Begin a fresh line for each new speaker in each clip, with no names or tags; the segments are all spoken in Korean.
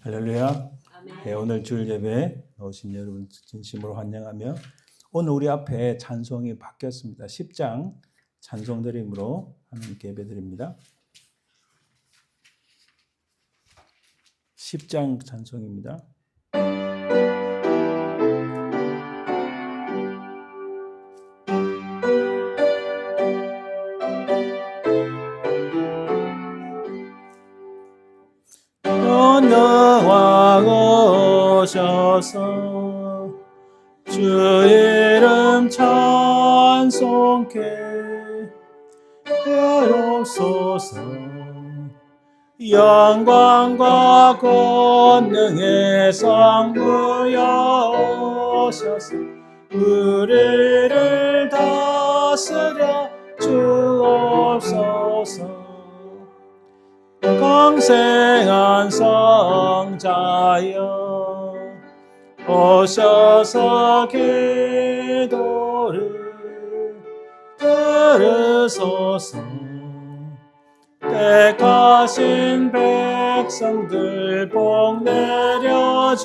할렐루야. 네, 오늘 주일 예배에 오신 여러분 진심으로 환영하며 오늘 우리 앞에 찬송이 바뀌었습니다. 10장 찬송 드림으로 하나님께 예배드립니다. 10장 찬송입니다. 너와 오셔서 주 이름 찬송케 하옵소서. 영광과 권능의 성부여오셔서 우리를 다스려 주옵소서. 강생한 성자여 오셔서 기도를 들으소서. 택하신 백성들 복 내려주시고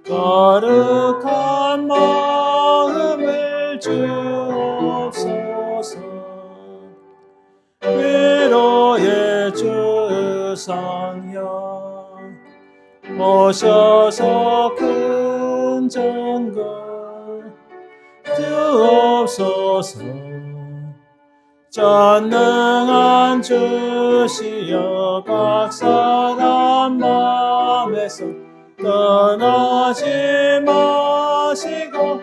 거룩한 마음을 주옵소서. 위로의 주성령 오셔서 큰 정거 주옵소서. 전능한 주시여 각 사람 마음에서 떠나지 마시고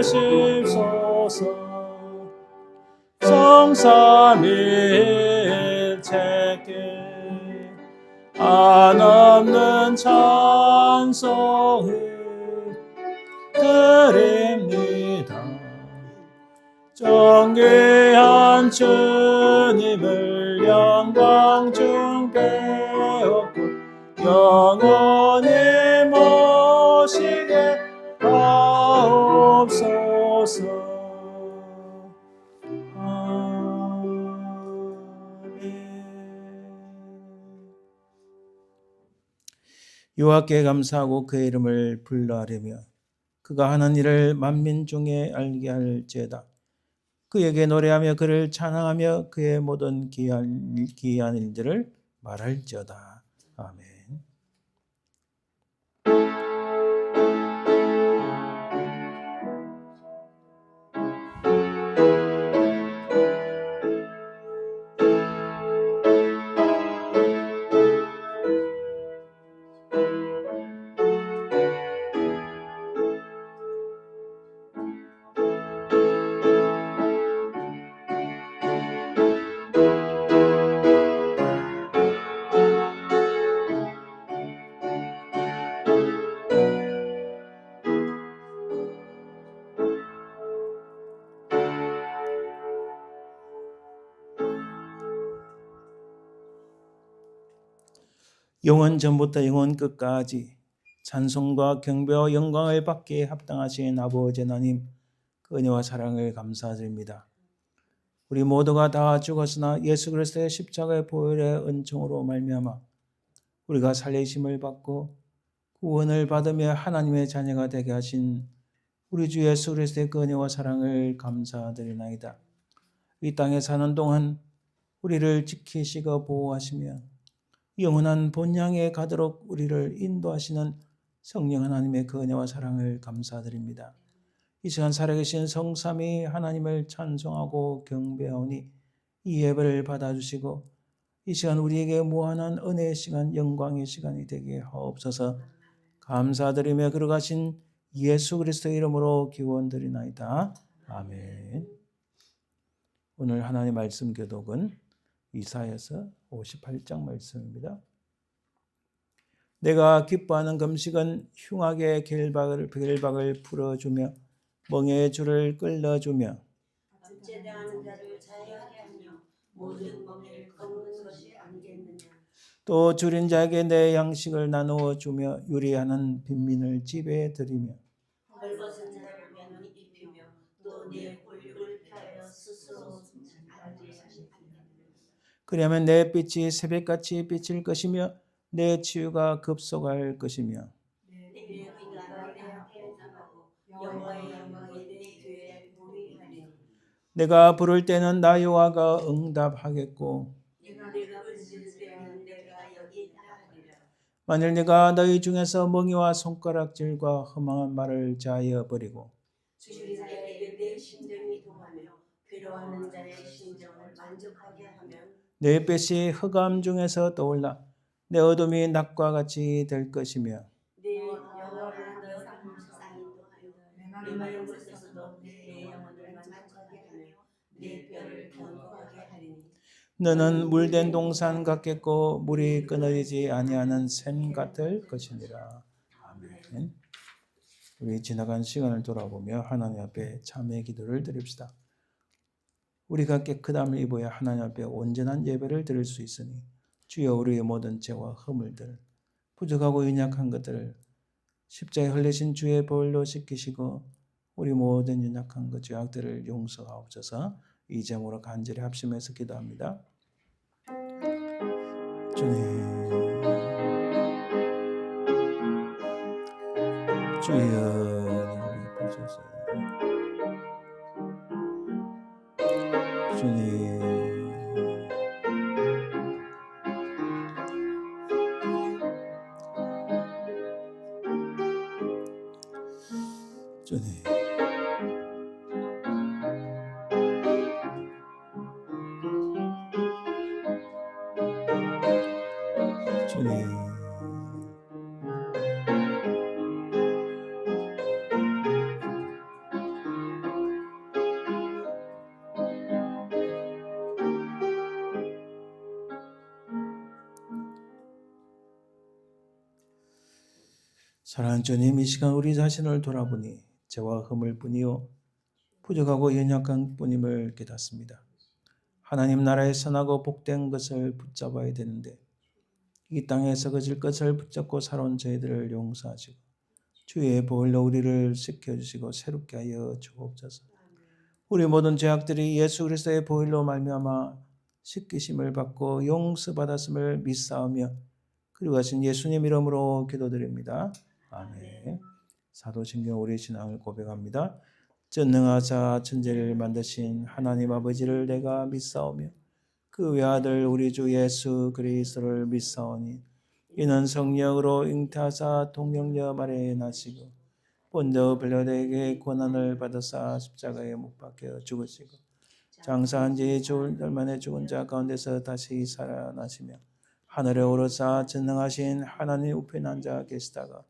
계십소서. 성삼일체께 한없는 찬송을 드립니다. 존귀한 주님을 영광 중 배웠고 영원히 모시게 하옵소서. 여호와께 감사하고 그의 이름을 불러하려며 그가 하는 일을 만민 중에 알게 할지어다. 그에게 노래하며 그를 찬양하며 그의 모든 기이한 일들을 말할지어다. 아멘. 영원 전부터 영원 끝까지 찬송과 경배와 영광을 받기에 합당하신 아버지 하나님, 그 은혜와 사랑을 감사드립니다. 우리 모두가 다 죽었으나 예수 그리스도의 십자가의 보혈의 은총으로 말미암아 우리가 살리심을 받고 구원을 받으며 하나님의 자녀가 되게 하신 우리 주 예수 그리스도의 그 은혜와 사랑을 감사드리나이다. 이 땅에 사는 동안 우리를 지키시고 보호하시며 영원한 본향에 가도록 우리를 인도하시는 성령 하나님의 그 은혜와 사랑을 감사드립니다. 이 시간 살아계신 성삼위 하나님을 찬송하고 경배하오니 이 예배를 받아주시고 이 시간 우리에게 무한한 은혜의 시간, 영광의 시간이 되게 하옵소서. 감사드리며 걸어가신 예수 그리스도의 이름으로 기원드리나이다. 아멘. 오늘 하나님의 말씀 교독은 이사야서 58장 말씀입니다. 내가 기뻐하는 금식은 흉악의 결박을 풀어주며 멍에의 줄을 끌어주며
압제당하는 자를 자유하게 하며 모든 멍에를 거두는 것이 아니겠느냐.
또 줄인 자에게 내 양식을 나누어 주며 유리하는 빈민을 집에 들이며
헐벗은 자를 면을 입히며 또 내 권력을 피하여 스스로 알게 하시리라.
그리하면 내 빛이 새벽같이 비칠 것이며 내 치유가 급속할 것이며
내 의가 내 앞에 나가고 여호와의 영광이 내 뒤에 보이하리니.
내가 부를 때는 나 여호와가 응답하겠고
내가 부를 때는 내가 여기 있다 하리라.
만일 네가 너희 중에서 멍에와 손가락질과 험한 말을 자하여 버리고
죽은 자에게 내 심정이 동하며 괴로워하는 자의 심정을 만족하게 하면
내 뱃이 흑암 중에서 떠올라 내 어둠이 낮과 같이 될 것이며
내 영혼을 너 상이 인도하여 내 마음 곳에서도 내 영혼을 만족하게 하며 내 뼈를 견고하게 하리니.
너는 물된 동산 같겠고 물이 끊어지지 아니하는 샘 같을 것이니라. 아멘. 우리 지나간 시간을 돌아보며 하나님 앞에 참회 기도를 드립시다. 우리가 깨끗함을 입어야 하나님 앞에 온전한 예배를 드릴 수 있으니 주여 우리의 모든 죄와 허물들 부족하고 연약한 것들을 십자가에 흘리신 주의 보혈로 씻기시고 우리 모든 연약한 것 죄악들을 용서하옵소서. 이 점으로 간절히 합심해서 기도합니다. 주님, 주여 보소서. 주님, 주님, 주님. 사랑하는 주님, 이 시간 우리 자신을 돌아보니 죄와 허물뿐이요 부족하고 연약한 뿐임을 깨닫습니다. 하나님 나라의 선하고 복된 것을 붙잡아야 되는데 이 땅에서 거질 것을 붙잡고 살아온 저희들을 용서하시고 주의 보혈로 우리를 씻겨주시고 새롭게 하여 주옵소서. 우리 모든 죄악들이 예수 그리스도의 보혈로 말미암아 씻기심을 받고 용서받았음을 믿사오며 그리고 하신 예수님 이름으로 기도드립니다. 아멘. 사도신경 우리 신앙을 고백합니다. 전능하사 천지를 만드신 하나님 아버지를 내가 믿사오며 그 외아들 우리 주 예수 그리스도를 믿사오니 이는 성령으로 잉태하사 동정녀 마리아에 나시고 본저 빌라도에게 고난을 받으사 십자가에 못 박혀 죽으시고 장사한 지 주흘 만에 죽은 자 가운데서 다시 살아나시며 하늘에 오르사 전능하신 하나님 우편에 앉아 계시다가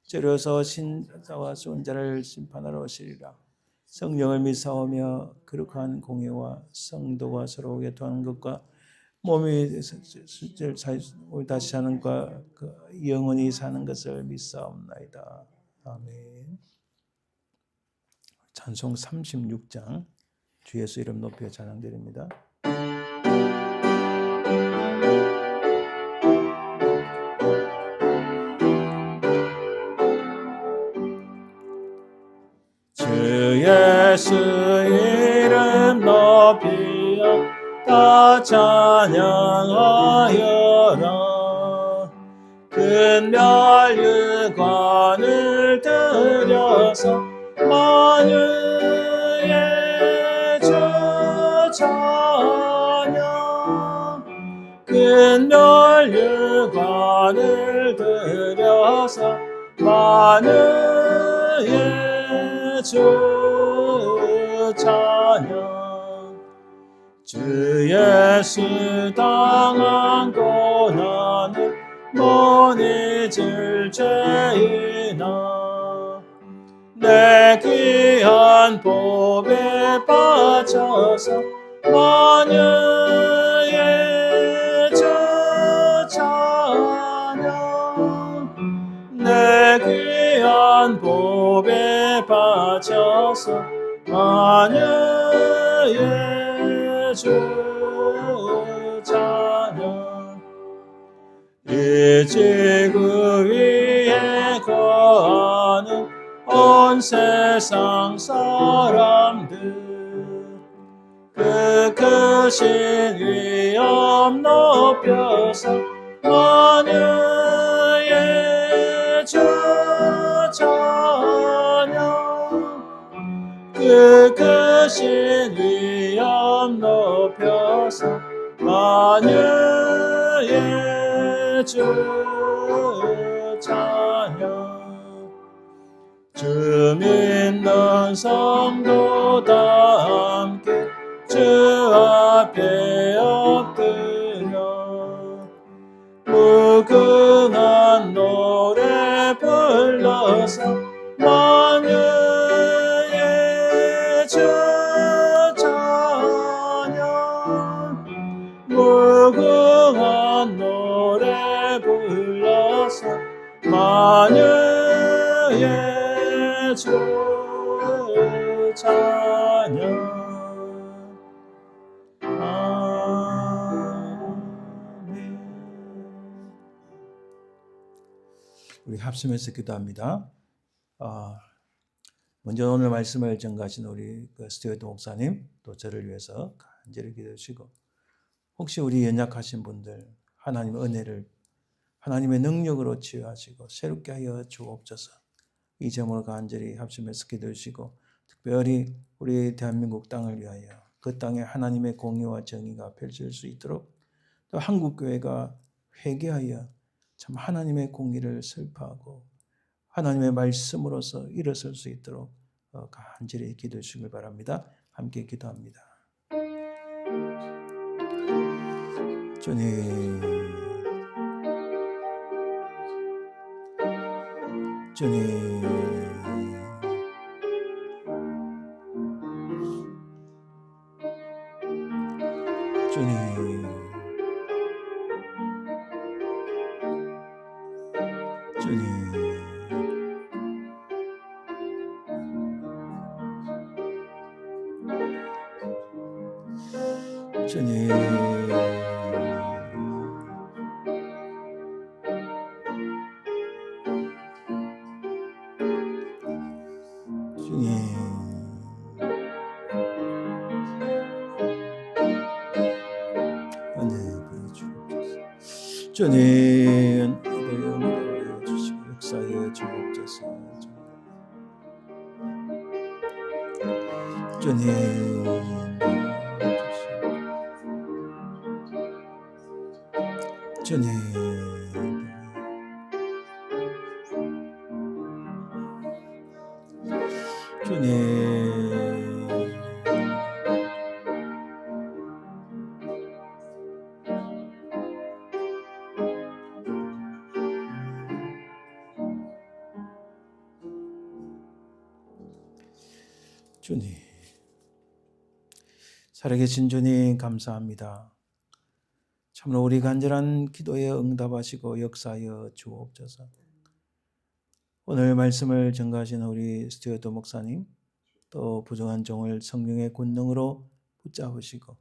저려서 신자와 son자를 심판하러 오시리라. 성령을 믿사오며 거룩한 공예와 성도가 서로 교통하는 것과 몸이 다시 사는 것과 영원히 사는 것을 믿사옵나이다. 아멘. 찬송 36장 주 예수 이름 높여 찬양드립니다. 주 예수 이름 높여 다 찬양하여라. 근별 유관을 들여서 만유의 주 찬양. 근별 유관을 들여서 만유의 주 찬양. 주 예수 당한 고난을 모니 질 죄이나 내 귀한 복에 빠져서 만유의 주 찬양. 바쳐서 마녀의 주 찬양 이 지구 위에 거하는 온 세상 사람들 그 크신 위엄 높여서 마녀의 주 찬양 그 크신 위엄 높여서 마녀의 주 찬양 주 믿는 성도 다 함께 주 앞에 엎드려 무궁한 노래 불러서 마녀의 주 찬양 무궁한 노래 불러서 마녀의 주 찬양 우리 합심해서 기도합니다. 먼저 오늘 말씀을 전가하신 우리 스튜어트 목사님 또 저를 위해서 간절히 기도해 주시고 혹시 우리 연약하신 분들 하나님의 은혜를 하나님의 능력으로 치유하시고 새롭게 하여 주옵소서. 이 점으로 간절히 합심해서 기도해 주시고 특별히 우리 대한민국 땅을 위하여 그 땅에 하나님의 공의와 정의가 펼쳐질 수 있도록 또 한국교회가 회개하여 참 하나님의 공의를 설파하고 하나님의 말씀으로서 일어설 수 있도록 간절히 기도해 주시길 바랍니다. 함께 기도합니다. 주님, 주님, 주님, 주님, 주님, 주님, 주님, 은혜를 주시고 역사에 주옵소서. 주님, 주님, 주님, 주님, 살아계신 주님 감사합니다. 참으로 우리 간절한 기도에 응답하시고 역사하여 주옵소서. 오늘 말씀을 전가하신 우리 스튜어트 목사님 또 부정한 종을 성령의 권능으로 붙잡으시고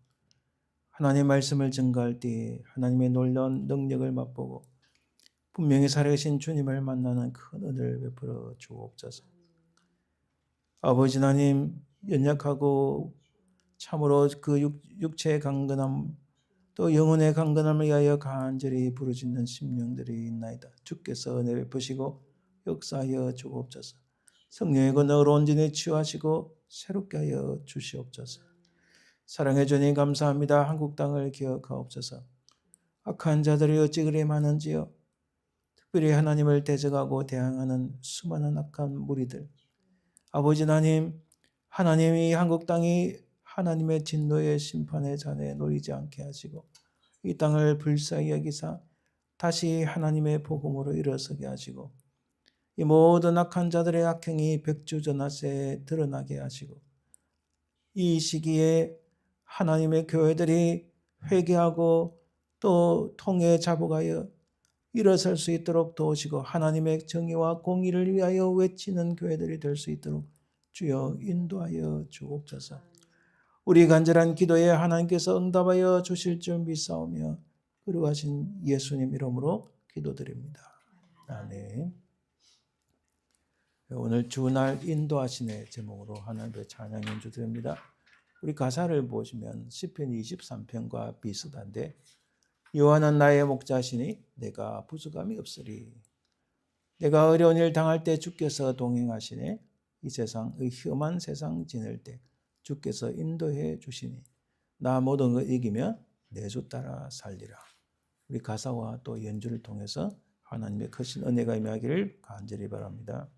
하나님의 말씀을 전가할 때 하나님의 놀라운 능력을 맛보고 분명히 살아계신 주님을 만나는 큰 은혜를 베풀어 주옵소서. 아버지 하나님, 연약하고 참으로 그 육체의 강건함 또 영혼의 강건함을 위하여 간절히 부르짖는 심령들이 있나이다. 주께서 은혜 베푸시고 역사하여 주옵소서. 성령의 권능으로 온전히 치유하시고 새롭게 하여 주시옵소서. 사랑해 주님 감사합니다. 한국 땅을 기억하옵소서. 악한 자들이 어찌 그리 많은지요. 특별히 하나님을 대적하고 대항하는 수많은 악한 무리들. 아버지 하나님, 하나님이 한국 땅이 하나님의 진노의 심판의 잔에 놓이지 않게 하시고 이 땅을 불쌍히 여기사 다시 하나님의 복음으로 일어서게 하시고 이 모든 악한 자들의 악행이 백주전하세에 드러나게 하시고 이 시기에 하나님의 교회들이 회개하고 또 통에 자복하여 일어설 수 있도록 도우시고 하나님의 정의와 공의를 위하여 외치는 교회들이 될 수 있도록 주여 인도하여 주옵소서. 우리 간절한 기도에 하나님께서 응답하여 주실 줄 믿사오며 그러하신 예수님 이름으로 기도드립니다. 아멘. 오늘 주날 인도하시네 제목으로 하나님의 찬양 연주 드립니다. 우리 가사를 보시면 시편 23편과 비슷한데 여호와는 나의 목자시니 내가 부족함이 없으리. 내가 어려운 일 당할 때 주께서 동행하시네. 이 세상의 험한 세상 지낼 때 주께서 인도해 주시니 나 모든 걸 이기며 내 주 따라 살리라. 우리 가사와 또 연주를 통해서 하나님의 크신 은혜가 임하기를 간절히 바랍니다.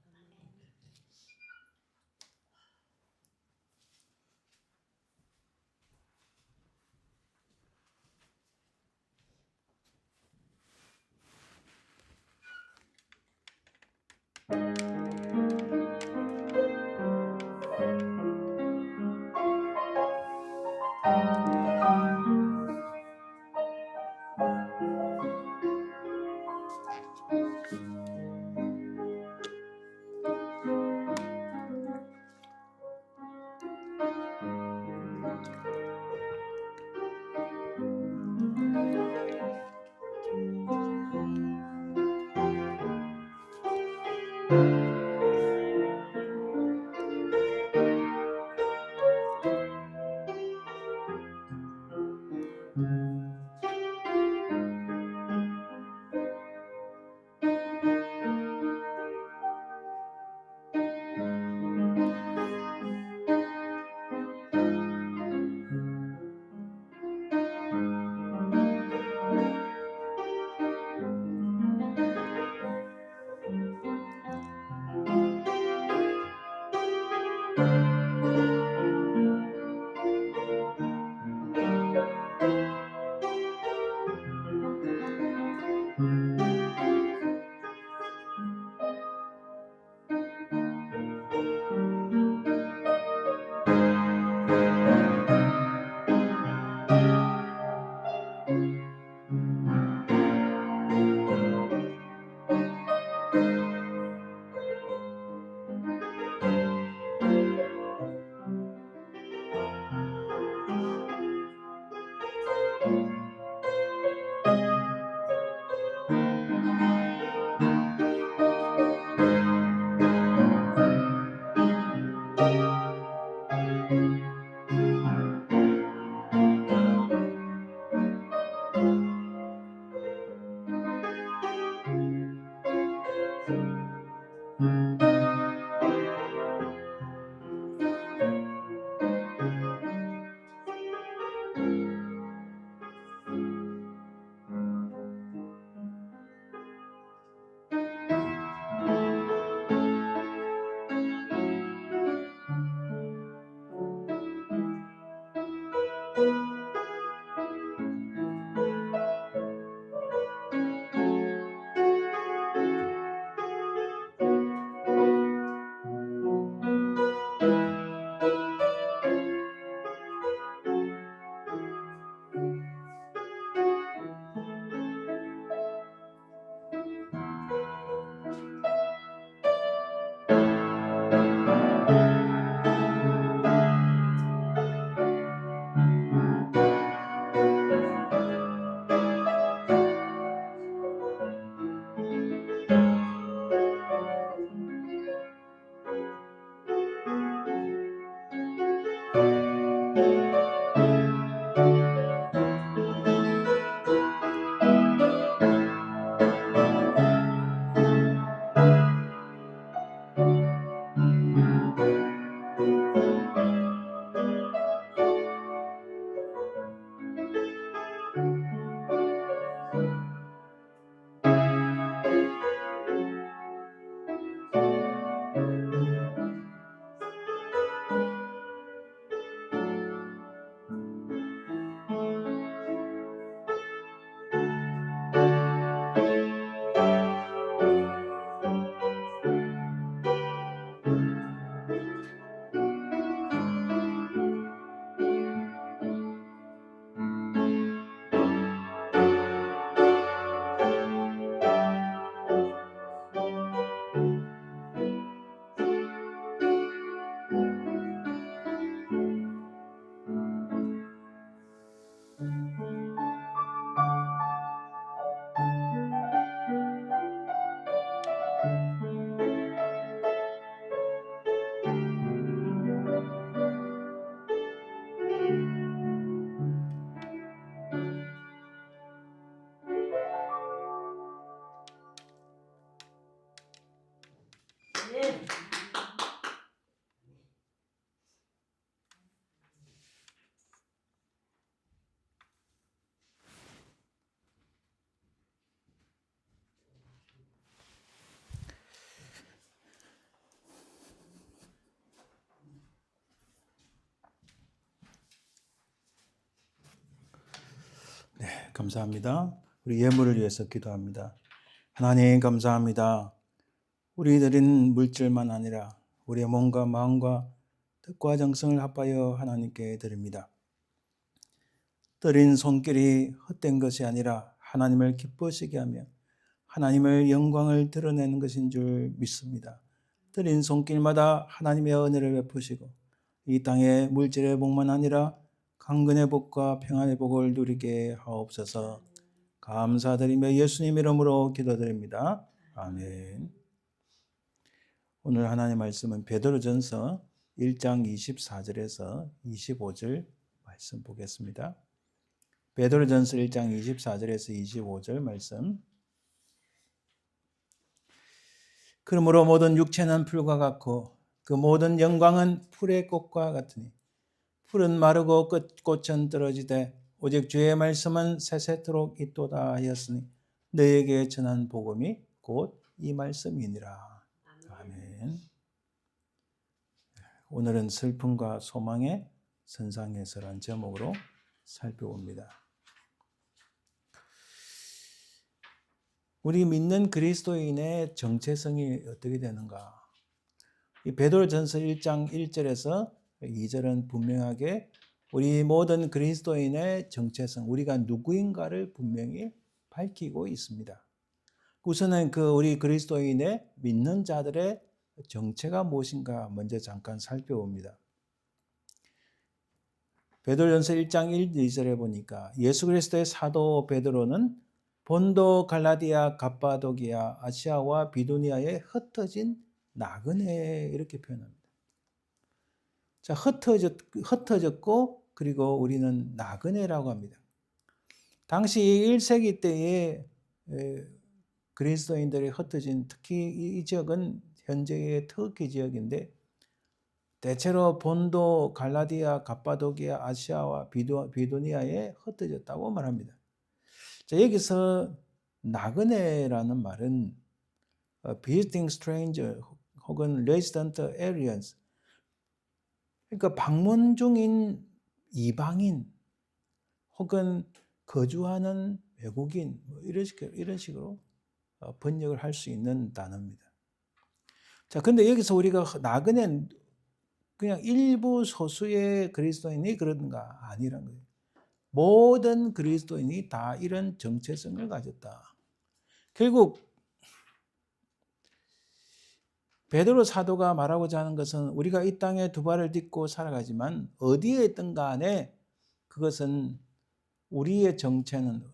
감사합니다. 우리 예물을 위해서 기도합니다. 하나님 감사합니다. 우리 드린 물질만 아니라 우리의 몸과 마음과 뜻과 정성을 합하여 하나님께 드립니다. 드린 손길이 헛된 것이 아니라 하나님을 기쁘시게 하며 하나님의 영광을 드러내는 것인 줄 믿습니다. 드린 손길마다 하나님의 은혜를 베푸시고 이 땅의 물질의 복만 아니라 강건의 복과 평안의 복을 누리게 하옵소서. 감사드리며 예수님 이름으로 기도드립니다. 아멘. 오늘 하나님의 말씀은 베드로전서 1장 24절에서 25절 말씀 보겠습니다. 베드로전서 1장 24절에서 25절 말씀. 그러므로 모든 육체는 풀과 같고 그 모든 영광은 풀의 꽃과 같으니 풀은 마르고 꽃은 떨어지되 오직 주의 말씀은 세세토록 있도다 하였으니 너에게 전한 복음이 곧 이 말씀이니라. 아멘. 오늘은 슬픔과 소망의 선상에서라는 제목으로 살펴봅니다. 우리 믿는 그리스도인의 정체성이 어떻게 되는가? 이 베드로전서 1장 1절에서 2절은 분명하게 우리 모든 그리스도인의 정체성, 우리가 누구인가를 분명히 밝히고 있습니다. 우선은 우리 그리스도인의 믿는 자들의 정체가 무엇인가 먼저 잠깐 살펴봅니다. 베드로전서 1장 1, 2절에 보니까 예수 그리스도의 사도 베드로는 본도, 갈라디아, 갑바도기아, 아시아와 비두니아에 흩어진 나그네 이렇게 표현합니다. 자, 흩어졌고 그리고 우리는 나그네라고 합니다. 당시 1세기 때에 그리스도인들이 흩어진 특히 이 지역은 현재의 터키 지역인데 대체로 본도, 갈라디아, 갑바도기아, 아시아와 비두니아에 흩어졌다고 말합니다. 자, 여기서 나그네라는 말은 visiting stranger 혹은 resident aliens, 그러니까 방문 중인 이방인 혹은 거주하는 외국인 이런 식으로 번역을 할 수 있는 단어입니다. 자, 근데 여기서 우리가 나그네 그냥 일부 소수의 그리스도인이 그런가 아니란 거예요. 모든 그리스도인이 다 이런 정체성을 가졌다. 결국 베드로 사도가 말하고자 하는 것은 우리가 이 땅에 두 발을 딛고 살아가지만 어디에 있든 간에 그것은 우리의 정체는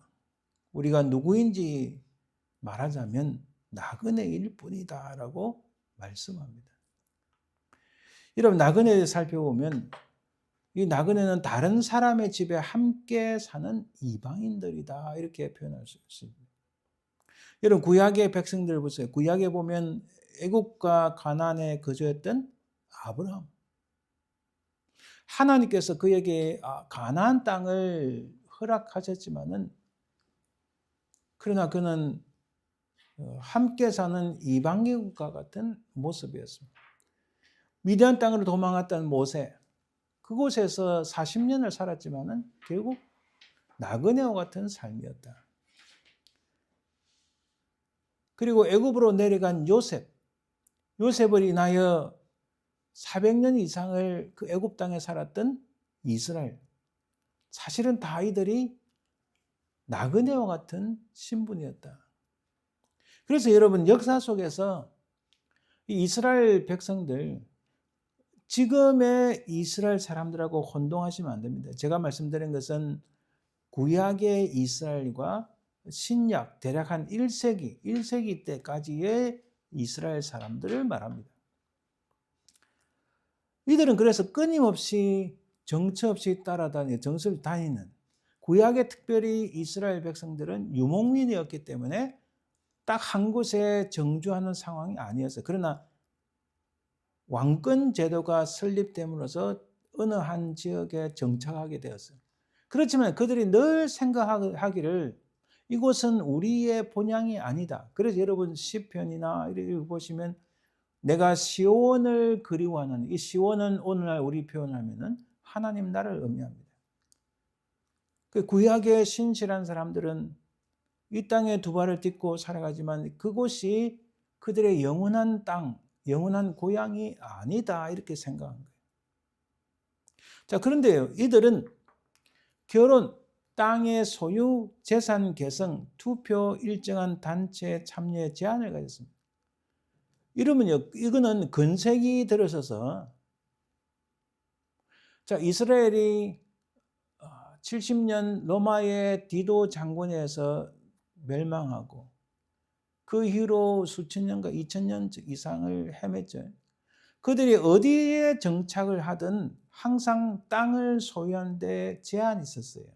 우리가 누구인지 말하자면 나그네일 뿐이다라고 말씀합니다. 여러분, 나그네를 살펴보면 이 나그네는 다른 사람의 집에 함께 사는 이방인들이다 이렇게 표현할 수 있습니다. 여러분, 구약의 백성들 보세요. 구약에 보면 애국과 가나안에 거주했던 아브라함. 하나님께서 그에게 가나안 땅을 허락하셨지만은 그러나 그는 함께 사는 이방인과 같은 모습이었습니다. 미디안 땅으로 도망갔던 모세, 그곳에서 40년을 살았지만은 결국 나그네와 같은 삶이었다. 그리고 애굽으로 내려간 요셉을 인하여 400년 이상을 그 애굽 땅에 살았던 이스라엘, 사실은 다 이들이 나그네와 같은 신분이었다. 그래서 여러분, 역사 속에서 이 이스라엘 백성들, 지금의 이스라엘 사람들하고 혼동하시면 안 됩니다. 제가 말씀드린 것은 구약의 이스라엘과 신약 대략 한 1세기 때까지의 이스라엘 사람들을 말합니다. 이들은 그래서 끊임없이 정처 없이 정처를 다니는, 구약의 특별히 이스라엘 백성들은 유목민이었기 때문에 딱 한 곳에 정주하는 상황이 아니었어요. 그러나 왕권 제도가 설립됨으로써 어느 한 지역에 정착하게 되었어요. 그렇지만 그들이 늘 생각하기를 이곳은 우리의 본향이 아니다. 그래서 여러분 시편이나 이렇게 보시면 내가 시온을 그리워하는, 이 시온은 오늘날 우리 표현하면은 하나님 나라를 의미합니다. 그 구약의 신실한 사람들은 이 땅에 두 발을 딛고 살아가지만 그곳이 그들의 영원한 땅, 영원한 고향이 아니다 이렇게 생각한 거예요. 자, 그런데요, 이들은 결혼, 땅의 소유, 재산 계승, 투표, 일정한 단체 참여에 제한을 가졌습니다. 이러면요, 이거는 근세기 들어서서 자, 이스라엘이 70년 로마의 디도 장군에 의해서 멸망하고 그 이후로 수천 년과 2000년 이상을 헤맸죠. 그들이 어디에 정착을 하든 항상 땅을 소유한 데 제한이 있었어요.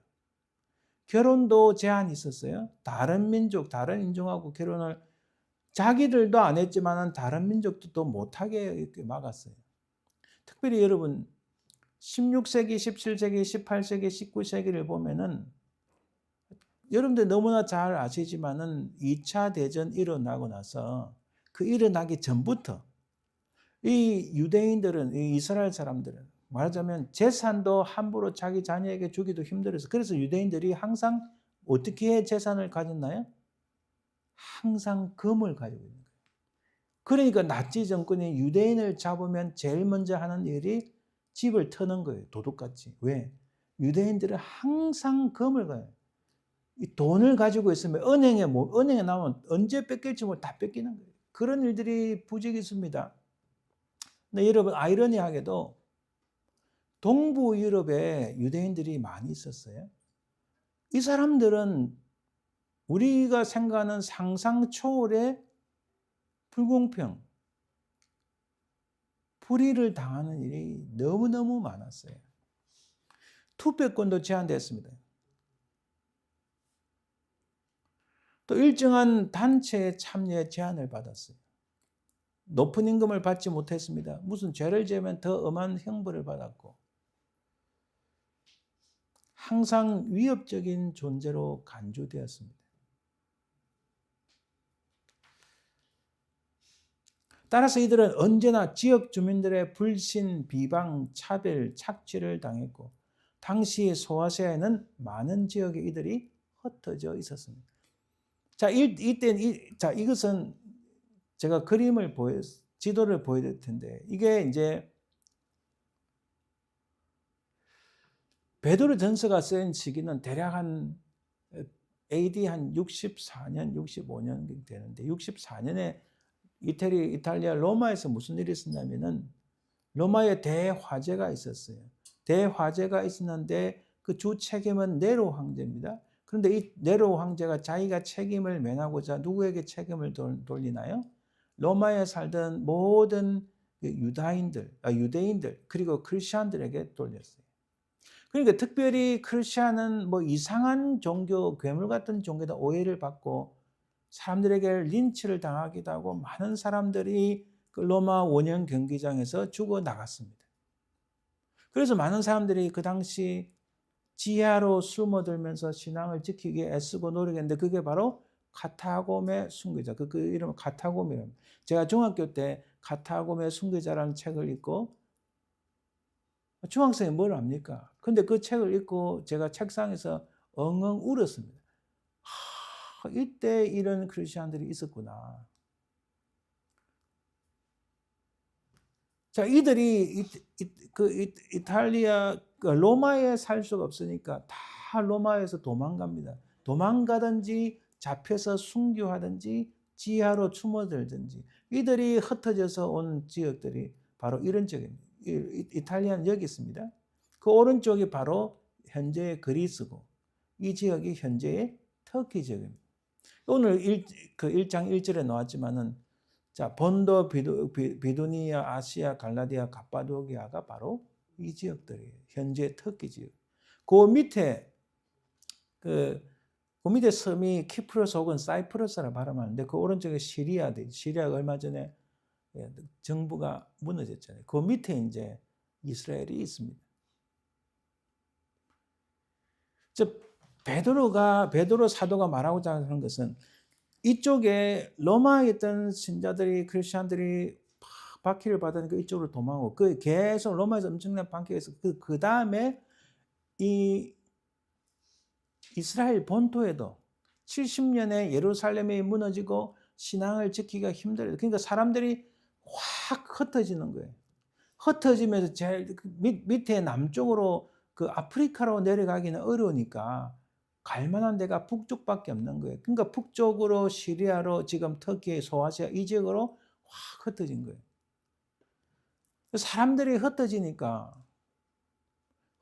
결혼도 제한이 있었어요. 다른 민족, 다른 인종하고 결혼을 자기들도 안 했지만 다른 민족도 또 못하게 이렇게 막았어요. 특별히 여러분 16세기, 17세기, 18세기, 19세기를 보면은 여러분들 너무나 잘 아시지만은 2차 대전 일어나고 나서 그 일어나기 전부터 이 유대인들은, 이 이스라엘 사람들은 말하자면 재산도 함부로 자기 자녀에게 주기도 힘들어서 그래서 유대인들이 항상 어떻게 재산을 가졌나요? 항상 금을 가지고 있는 거예요. 그러니까 나치 정권이 유대인을 잡으면 제일 먼저 하는 일이 집을 터는 거예요. 도둑같이. 왜? 유대인들은 항상 금을 가요. 이 돈을 가지고 있으면 은행에 나오면 언제 뺏길지 모르고 다 뺏기는 거예요. 그런 일들이 부지기 있습니다. 근데 여러분 아이러니하게도 동부 유럽에 유대인들이 많이 있었어요. 이 사람들은 우리가 생각하는 상상 초월의 불공평, 불의를 당하는 일이 너무너무 많았어요. 투표권도 제한됐습니다. 또 일정한 단체에 참여에 제한을 받았어요. 높은 임금을 받지 못했습니다. 무슨 죄를 지으면 더 엄한 형벌을 받았고 항상 위협적인 존재로 간주되었습니다. 따라서 이들은 언제나 지역 주민들의 불신, 비방, 차별, 착취를 당했고 당시 소아시아에는 많은 지역의 이들이 흩어져 있었습니다. 자, 이것은 제가 지도를 보여드릴 텐데 이게 이제 베드로전서가 쓰인 시기는 대략 한 AD 한 64년, 65년 되는데 64년에 이탈리아 로마에서 무슨 일이 있었냐면은 로마에 대화재가 있었어요. 대화재가 있었는데 그 주 책임은 네로 황제입니다. 그런데 이 네로 황제가 자기가 책임을 면하고자 누구에게 책임을 돌리나요? 로마에 살던 모든 유대인들 그리고 크리스천들에게 돌렸어요. 그러니까 특별히 크리스천은 뭐 이상한 종교, 괴물 같은 종교다 오해를 받고 사람들에게 린치를 당하기도 하고 많은 사람들이 그 로마 원형 경기장에서 죽어 나갔습니다. 그래서 많은 사람들이 그 당시 지하로 숨어들면서 신앙을 지키기 애쓰고 노력했는데 그게 바로 카타곰의 순교자. 그 이름은 카타곰이랍니다. 제가 중학교 때 카타곰의 순교자라는 책을 읽고 중학생이 뭘 압니까? 근데 그 책을 읽고 제가 책상에서 엉엉 울었습니다. 이때 이런 크리스천들이 있었구나. 자, 이들이 이탈리아 로마에 살 수가 없으니까 다 로마에서 도망갑니다. 도망가든지 잡혀서 순교하든지 지하로 숨어들든지 이들이 흩어져서 온 지역들이 바로 이런 지역입니다. 이탈리아는 여기 있습니다. 그 오른쪽이 바로 현재의 그리스고 이 지역이 현재의 터키 지역입니다. 오늘 1장 1절에 나왔지만은 자, 본도, 비두니아, 아시아, 갈라디아, 갑바도기아가 바로 이 지역들이에요. 현재 터키 지역. 그 밑에 섬이 키프로스 혹은 사이프러스라 발음하는데 그 오른쪽에 시리아가 얼마 전에 정부가 무너졌잖아요. 그 밑에 이제 이스라엘이 있습니다. 베드로 사도가 말하고자 하는 것은 이쪽에 로마에 있던 신자들이 크리스천들이 박해를 받으니까 이쪽으로 도망오고 그 계속 로마에서 엄청난 박해에서 그 다음에 이 이스라엘 본토에도 70년에 예루살렘이 무너지고 신앙을 지키기가 힘들어요. 그러니까 사람들이 확 흩어지는 거예요. 흩어지면서 제일 밑에 남쪽으로 그 아프리카로 내려가기는 어려우니까 갈 만한 데가 북쪽밖에 없는 거예요. 그러니까 북쪽으로 시리아로 지금 터키, 소아시아 이 지역으로 확 흩어진 거예요. 사람들이 흩어지니까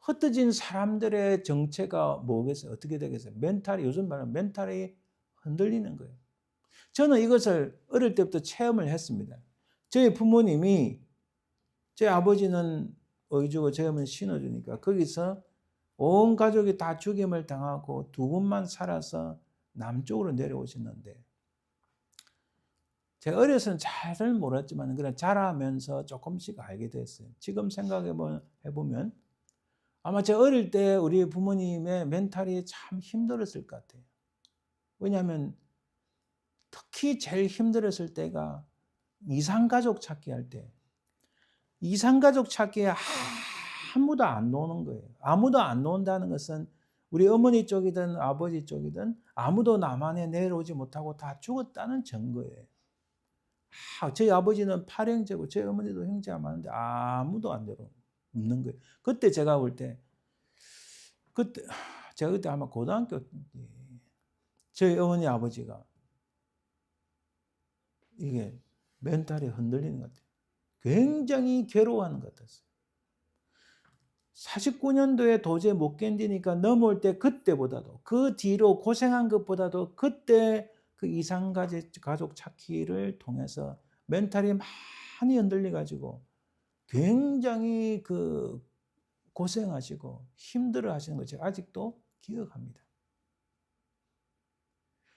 흩어진 사람들의 정체가 뭐겠어요? 어떻게 되겠어요? 멘탈이, 요즘 말하면 멘탈이 흔들리는 거예요. 저는 이것을 어릴 때부터 체험을 했습니다. 저희 부모님이, 제 아버지는 의주고 저희 어머니는 신어주니까 거기서 온 가족이 다 죽임을 당하고 두 분만 살아서 남쪽으로 내려오셨는데, 제가 어려서는 잘 몰랐지만 그냥 자라면서 조금씩 알게 됐어요. 지금 생각해보면 아마 제가 어릴 때 우리 부모님의 멘탈이 참 힘들었을 것 같아요. 왜냐하면 특히 제일 힘들었을 때가 이산가족 찾기 할 때, 이산가족 찾기에 아무도 안 노는 거예요. 아무도 안 논다는 것은 우리 어머니 쪽이든 아버지 쪽이든 아무도 남한에 내려오지 못하고 다 죽었다는 증거예요. 저희 아버지는 8형제고 저희 어머니도 형제가 많은데 아무도 안 내려오는 거예요. 그때 제가 볼 때, 제가 그때 아마 고등학교 때 저희 어머니 아버지가 이게 멘탈이 흔들리는 것 같아요. 굉장히 괴로워하는 것 같았어요. 49년도에 도저히 못 견디니까 넘어올 때 그때보다도, 그 뒤로 고생한 것보다도 그때 그 이산가족 찾기를 통해서 멘탈이 많이 흔들려가지고 굉장히 그 고생하시고 힘들어 하시는 거 제가 아직도 기억합니다.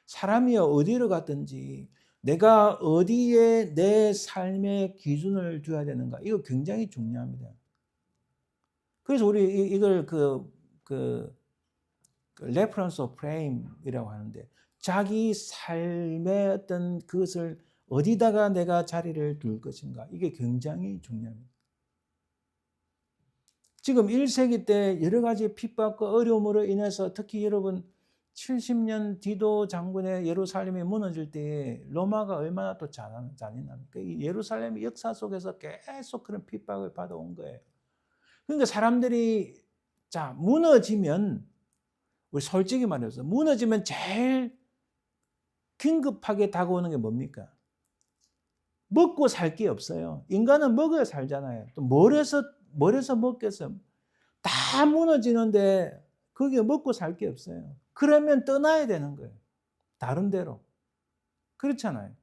사람이 어디로 갔든지 내가 어디에 내 삶의 기준을 둬야 되는가, 이거 굉장히 중요합니다. 그래서 우리 이걸 reference of frame이라고 하는데, 자기 삶의 어떤 그것을 어디다가 내가 자리를 둘 것인가, 이게 굉장히 중요합니다. 지금 1세기 때 여러 가지 핍박과 어려움으로 인해서 특히 여러분 70년 디도 장군의 예루살렘이 무너질 때 로마가 얼마나 또 잔인합니까? 이 예루살렘의 역사 속에서 계속 그런 핍박을 받아온 거예요. 그러니까 사람들이 무너지면, 우리 솔직히 말해서 무너지면 제일 긴급하게 다가오는 게 뭡니까? 먹고 살 게 없어요. 인간은 먹어야 살잖아요. 또 뭘 해서 먹겠어요? 다 무너지는데 거기에 먹고 살 게 없어요. 그러면 떠나야 되는 거예요. 다른 데로. 그렇잖아요.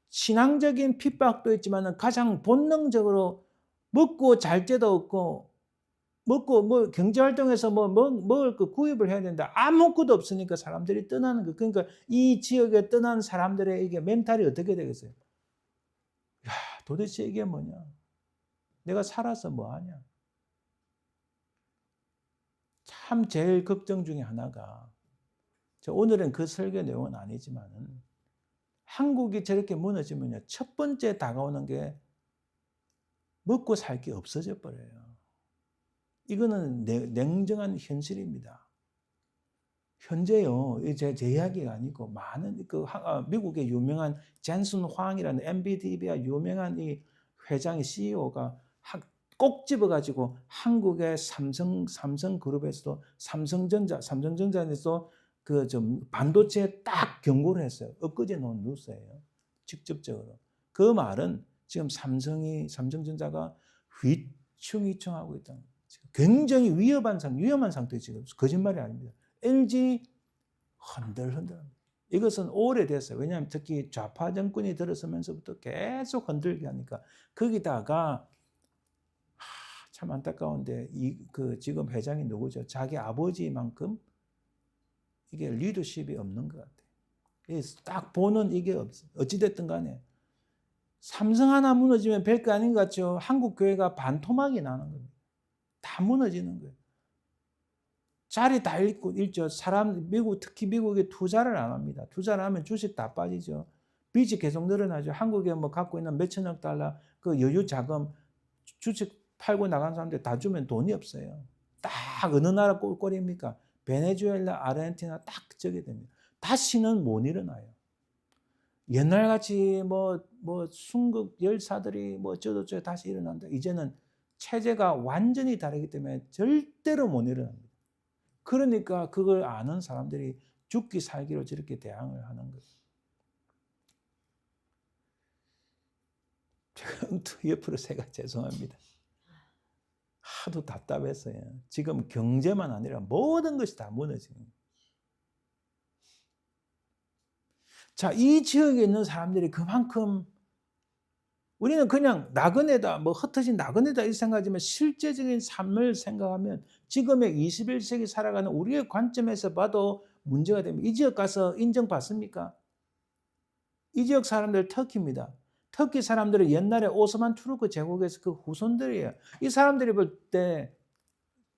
신앙적인 핍박도 있지만 가장 본능적으로 먹고 잘 데도 없고, 먹고 경제활동에서 먹을 거 구입을 해야 되는데 아무것도 없으니까 사람들이 떠나는 거. 그러니까 이 지역에 떠난 사람들의 이게 멘탈이 어떻게 되겠어요? 야, 도대체 이게 뭐냐? 내가 살아서 뭐 하냐? 참 제일 걱정 중에 하나가, 오늘은 그 설교 내용은 아니지만은, 한국이 저렇게 무너지면요, 첫 번째 다가오는 게 먹고 살 게 없어져 버려요. 이거는 냉정한 현실입니다. 현재요, 제 이야기가 아니고 많은 미국의 유명한 젠슨 황이라는 MBDB가 유명한 이 회장의 CEO가 꼭 집어가지고 한국의 삼성그룹에서도 삼성전자에서 반도체에 딱 경고를 했어요. 엊그제 나온 뉴스예요. 직접적으로. 그 말은 지금 삼성전자가 휘청휘청하고 있다. 굉장히 위험한 상태에 지금, 거짓말이 아닙니다. LG 흔들흔들합니다. 이것은 오래됐어요. 왜냐하면 특히 좌파 정권이 들어서면서부터 계속 흔들게 하니까. 거기다가 참 안타까운데 지금 회장이 누구죠? 자기 아버지만큼 이게 리더십이 없는 것 같아요. 딱 보는 이게 어찌됐든 간에 삼성 하나 무너지면 별거 아닌 것 같죠. 한국 교회가 반토막이 나는 겁니다. 다 무너지는 거예요. 자리 다 잃죠. 특히 미국에 투자를 안 합니다. 투자를 하면 주식 다 빠지죠. 빚이 계속 늘어나죠. 한국에 갖고 있는 몇천억 달러 그 여유 자금 주식 팔고 나간 사람들 다 주면 돈이 없어요. 딱 어느 나라 꼴입니까? 베네수엘라, 아르헨티나 딱 저게 됩니다. 다시는 못 일어나요. 옛날같이 뭐 순국 열사들이 뭐 저도 다시 일어난다. 이제는 체제가 완전히 다르기 때문에 절대로 못 일어납니다. 그러니까 그걸 아는 사람들이 죽기 살기로 저렇게 대항을 하는 거예요. 제가 옆으로 새가 죄송합니다. 하도 답답했어요. 지금 경제만 아니라 모든 것이 다 무너지는 거예요. 자, 이 지역에 있는 사람들이 그만큼 우리는 그냥 나그네다, 뭐 흩어진 나그네다 이 생각하지만 실제적인 삶을 생각하면 지금의 21세기 살아가는 우리의 관점에서 봐도 문제가 됩니다. 이 지역 가서 인정받습니까? 이 지역 사람들 터키입니다. 터키 사람들은 옛날에 오스만 투르크 제국에서 그 후손들이에요. 이 사람들이 볼 때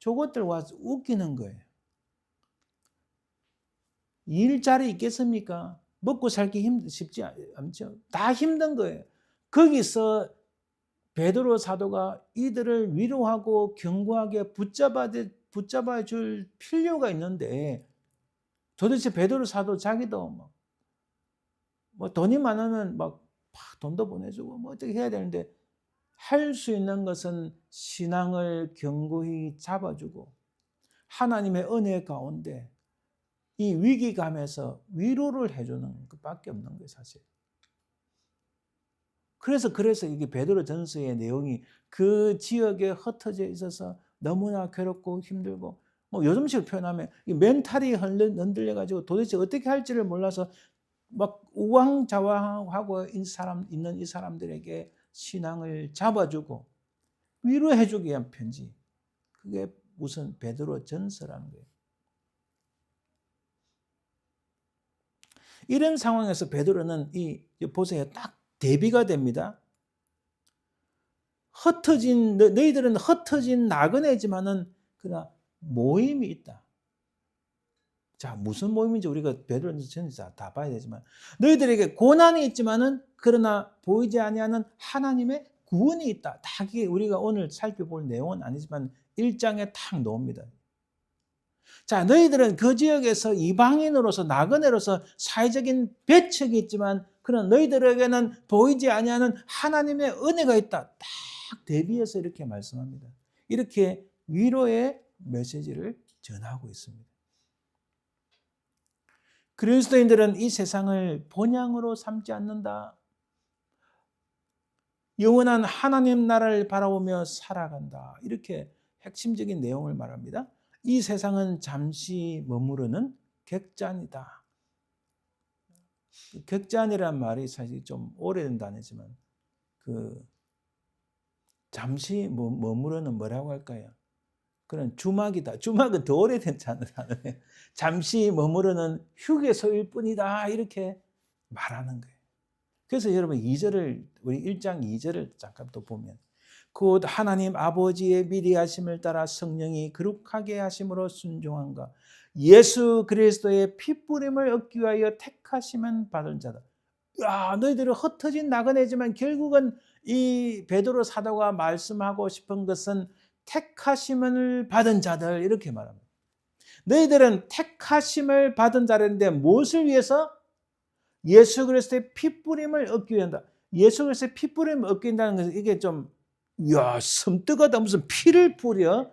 저것들 와서 웃기는 거예요. 일자리 있겠습니까? 먹고 살기 쉽지 않죠. 다 힘든 거예요. 거기서 베드로 사도가 이들을 위로하고 견고하게 붙잡아 줄 필요가 있는데 도대체 베드로 사도 자기도 뭐 돈이 많으면 막 돈도 보내주고 뭐 어떻게 해야 되는데 할 수 있는 것은 신앙을 견고히 잡아주고 하나님의 은혜 가운데 이 위기감에서 위로를 해주는 것밖에 없는 거예요, 사실. 그래서 이게 베드로 전서의 내용이 그 지역에 흩어져 있어서 너무나 괴롭고 힘들고 뭐 요즘식 표현하면 멘탈이 흔들려 가지고 도대체 어떻게 할지를 몰라서 막 우왕좌왕하고 있는 이 사람들에게 신앙을 잡아주고 위로해주기 위한 편지. 그게 무슨 베드로 전서라는 거예요. 이런 상황에서 베드로는 보세요. 딱 대비가 됩니다. 너희들은 흩어진 나그네지만은 그러나 모임이 있다. 자, 무슨 모임인지 우리가 베드로전서 다 봐야 되지만 너희들에게 고난이 있지만은 그러나 보이지 아니하는 하나님의 구원이 있다. 다 이게 우리가 오늘 살펴볼 내용은 아니지만 1장에 탁 나옵니다. 자, 너희들은 그 지역에서 이방인으로서 나그네로서 사회적인 배척이 있지만 그러나 너희들에게는 보이지 아니하는 하나님의 은혜가 있다. 딱 대비해서 이렇게 말씀합니다. 이렇게 위로의 메시지를 전하고 있습니다. 그리스도인들은 이 세상을 본향으로 삼지 않는다. 영원한 하나님 나라를 바라보며 살아간다. 이렇게 핵심적인 내용을 말합니다. 이 세상은 잠시 머무르는 객잔이다. 객잔이란 말이 사실 좀 오래된 단어지만 잠시 머무르는 뭐라고 할까요? 그런 주막이다. 주막은 더 오래된 단어예요. 잠시 머무르는 휴게소일 뿐이다. 이렇게 말하는 거예요. 그래서 여러분 2절을 우리 1장 2절을 잠깐 또 보면 곧 하나님 아버지의 미리 하심을 따라 성령이 거룩하게 하심으로 순종한가 예수 그리스도의 피뿌림을 얻기 위하여 택하심은 받은 자다. 야, 너희들은 흩어진 나그네지만 결국은 이 베드로 사도가 말씀하고 싶은 것은 택하심을 받은 자들 이렇게 말합니다. 너희들은 택하심을 받은 자들인데 무엇을 위해서? 예수 그리스도의 피뿌림을 얻기 위한다. 예수 그리스도의 피뿌림을 얻기 위한다는 것은 이게 좀 섬뜩하다 무슨 피를 뿌려?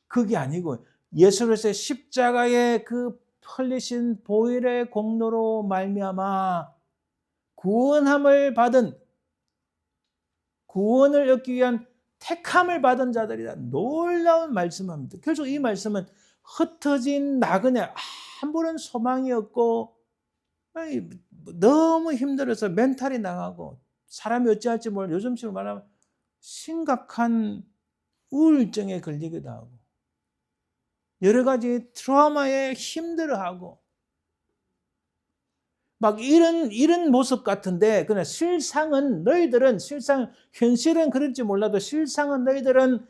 그게 아니고 예수 그리스도의 십자가의 그 흘리신 보혈의 공로로 말미암아 구원을 얻기 위한 택함을 받은 자들이다. 놀라운 말씀입니다. 결국 이 말씀은 흩어진 나그네 아무런 소망이 없고 너무 힘들어서 멘탈이 나가고 사람이 어찌할지 모르는 요즘식으로 말하면 심각한 우울증에 걸리기도 하고 여러 가지 트라우마에 힘들어하고 막 이런 모습 같은데 그러나 현실은 그럴지 몰라도 실상은 너희들은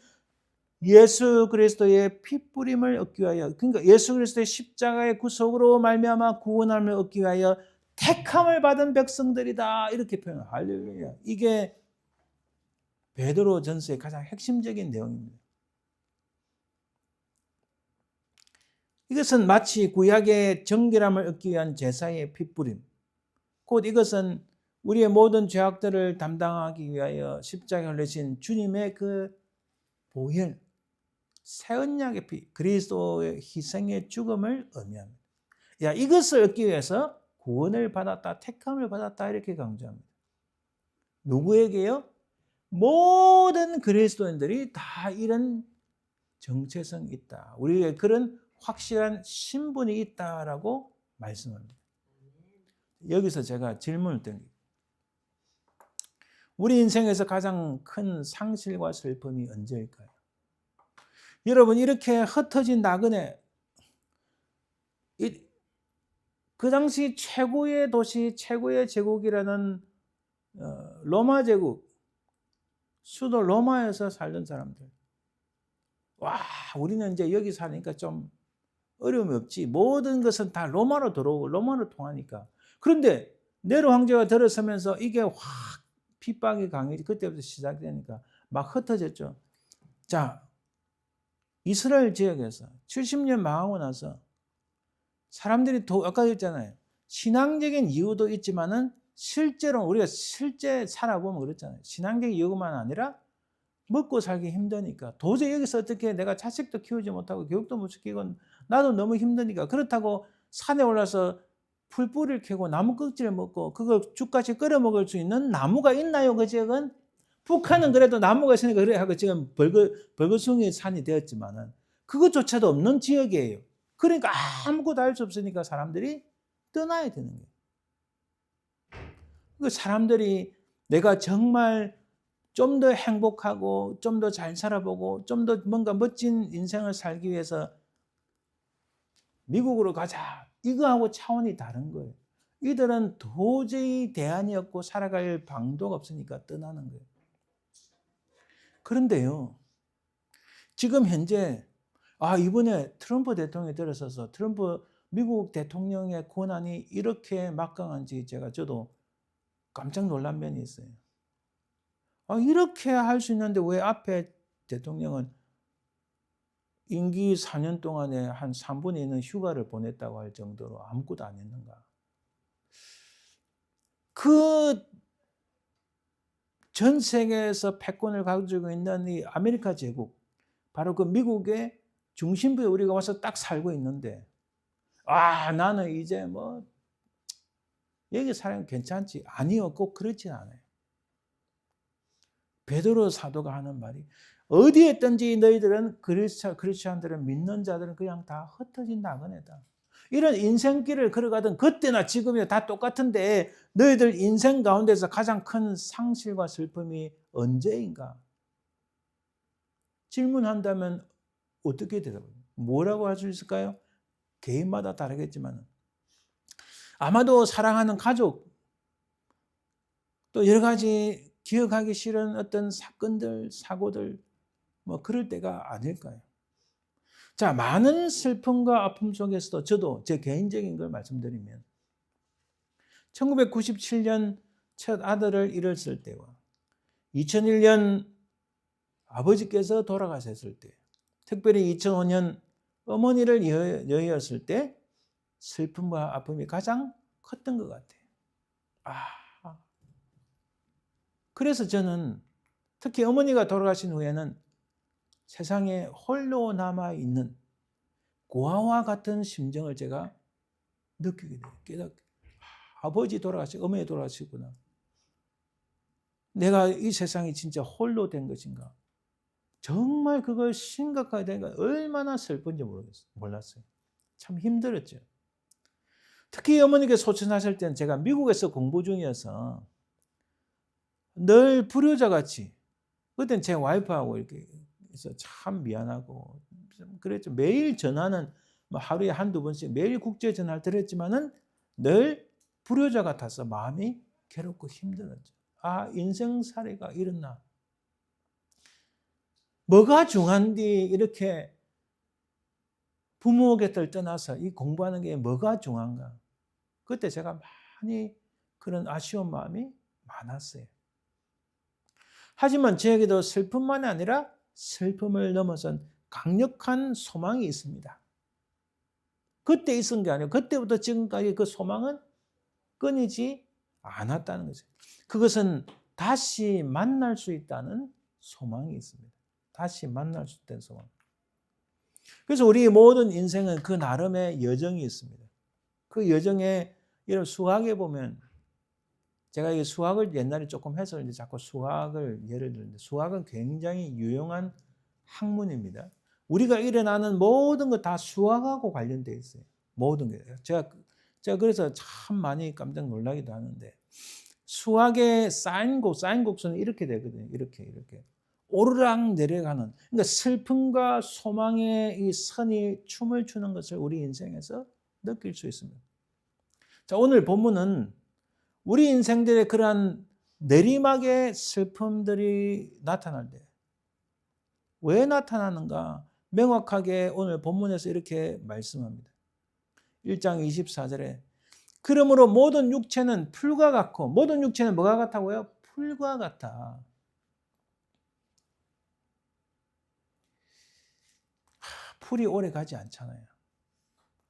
예수 그리스도의 피뿌림을 얻기 위하여 그러니까 예수 그리스도의 십자가의 구속으로 말미암아 구원함을 얻기 위하여 택함을 받은 백성들이다. 이렇게 표현해요. 할렐루야. 이게 베드로 전서의 가장 핵심적인 내용입니다. 이것은 마치 구약의 정결함을 얻기 위한 제사의 핏부림. 곧 이것은 우리의 모든 죄악들을 담당하기 위하여 십자가에 흘리신 주님의 그 보혈, 새 언약의 피, 그리스도의 희생의 죽음을 의미합니다. 야, 이것을 얻기 위해서 구원을 받았다, 택함을 받았다 이렇게 강조합니다. 누구에게요? 모든 그리스도인들이 다 이런 정체성이 있다. 우리에게 그런 확실한 신분이 있다라고 말씀합니다. 여기서 제가 질문을 드립니다. 우리 인생에서 가장 큰 상실과 슬픔이 언제일까요? 여러분, 이렇게 흩어진 나그네, 그 당시 최고의 도시, 최고의 제국이라는 로마 제국, 수도 로마에서 살던 사람들. 와, 우리는 이제 여기 사니까 좀 어려움이 없지. 모든 것은 다 로마로 들어오고 로마로 통하니까. 그런데 네로 황제가 들어서면서 이게 확 핍박이 강해지. 그때부터 시작되니까 막 흩어졌죠. 자, 이스라엘 지역에서 70년 망하고 나서 사람들이 아까 했잖아요. 신앙적인 이유도 있지만은 실제로 우리가 실제 살아보면 그렇잖아요. 신앙적인 이유만 아니라 먹고 살기 힘드니까 도저히 여기서 어떻게 내가 자식도 키우지 못하고 교육도 못 시키고 나도 너무 힘드니까 그렇다고 산에 올라서 풀뿌리를 캐고 나무 껍질을 먹고 그걸 죽같이 끓여 먹을 수 있는 나무가 있나요? 그 지역은? 북한은 그래도 나무가 있으니까 그래 하고 지금 벌거숭이 산이 되었지만은 그것조차도 없는 지역이에요. 그러니까 아무것도 할 수 없으니까 사람들이 떠나야 되는 거예요. 그 사람들이 내가 정말 좀 더 행복하고 좀 더 잘 살아보고 좀 더 뭔가 멋진 인생을 살기 위해서 미국으로 가자. 이거하고 차원이 다른 거예요. 이들은 도저히 대안이 없고 살아갈 방도가 없으니까 떠나는 거예요. 그런데요. 지금 현재 이번에 트럼프 대통령이 들어서서 트럼프 미국 대통령의 권한이 이렇게 막강한지 저도 깜짝 놀란 면이 있어요. 이렇게 할 수 있는데 왜 앞에 대통령은 임기 4년 동안에 한 3분의 1은 휴가를 보냈다고 할 정도로 아무것도 안 했는가? 그 전 세계에서 패권을 가지고 있는 이 아메리카 제국, 바로 그 미국의 중심부에 우리가 와서 딱 살고 있는데, 나는 이제 여기 살면 괜찮지. 아니요, 꼭 그렇진 않아요. 베드로 사도가 하는 말이 어디에 있든지 너희들은 그리스도인들은 믿는 자들은 그냥 다 흩어진 나그네다. 이런 인생길을 걸어가던 그때나 지금이나 다 똑같은데 너희들 인생 가운데서 가장 큰 상실과 슬픔이 언제인가? 질문한다면 어떻게 대답해요? 뭐라고 할 수 있을까요? 개인마다 다르겠지만 아마도 사랑하는 가족 또 여러 가지 기억하기 싫은 어떤 사건들, 사고들 그럴 때가 아닐까요? 자, 많은 슬픔과 아픔 속에서도 저도 제 개인적인 걸 말씀드리면 1997년 첫 아들을 잃었을 때와 2001년 아버지께서 돌아가셨을 때, 특별히 2005년 어머니를 여의었을 때 슬픔과 아픔이 가장 컸던 것 같아요. 그래서 저는 특히 어머니가 돌아가신 후에는 세상에 홀로 남아있는 고아와 같은 심정을 제가 느끼게 돼요. 아버지 돌아가시고 어머니 돌아가시구나. 내가 이 세상에 진짜 홀로 된 것인가. 정말 그걸 심각하게 되니까 얼마나 슬픈지 몰랐어요. 참 힘들었죠. 특히 어머니가 소천하실 때는 제가 미국에서 공부 중이어서 늘 불효자같이 그때는 제 와이프하고 이렇게 해서 참 미안하고 그랬죠. 매일 전화는 하루에 한두 번씩 매일 국제 전화를 드렸지만은 늘 불효자 같아서 마음이 괴롭고 힘들었죠. 인생살이가 이렇나. 뭐가 중요한디 이렇게 부모 곁을 떠나서 이 공부하는 게 뭐가 중요한가. 그때 제가 많이 그런 아쉬운 마음이 많았어요. 하지만 저에게도 슬픔만이 아니라 슬픔을 넘어선 강력한 소망이 있습니다. 그때 있은 게 아니고 그때부터 지금까지 그 소망은 끊이지 않았다는 거죠. 그것은 다시 만날 수 있다는 소망이 있습니다. 다시 만날 수 있다는 소망. 그래서 우리 모든 인생은 그 나름의 여정이 있습니다. 그 여정에 이런 수학에 보면 제가 이 수학을 옛날에 조금 해서 이제 자꾸 수학을 예를 들는데 수학은 굉장히 유용한 학문입니다. 우리가 일어나는 모든 것 다 수학하고 관련되어 있어요. 모든 게. 제가 그래서 참 많이 깜짝 놀라기도 하는데 수학의 사인곡선은 이렇게 되거든요. 이렇게. 오르락 내려가는. 그러니까 슬픔과 소망의 이 선이 춤을 추는 것을 우리 인생에서 느낄 수 있습니다. 자, 오늘 본문은 우리 인생들의 그러한 내리막의 슬픔들이 나타날 때 왜 나타나는가 명확하게 오늘 본문에서 이렇게 말씀합니다. 1장 24절에 그러므로 모든 육체는 풀과 같고 모든 육체는 뭐가 같다고요? 풀과 같아. 풀이 오래 가지 않잖아요.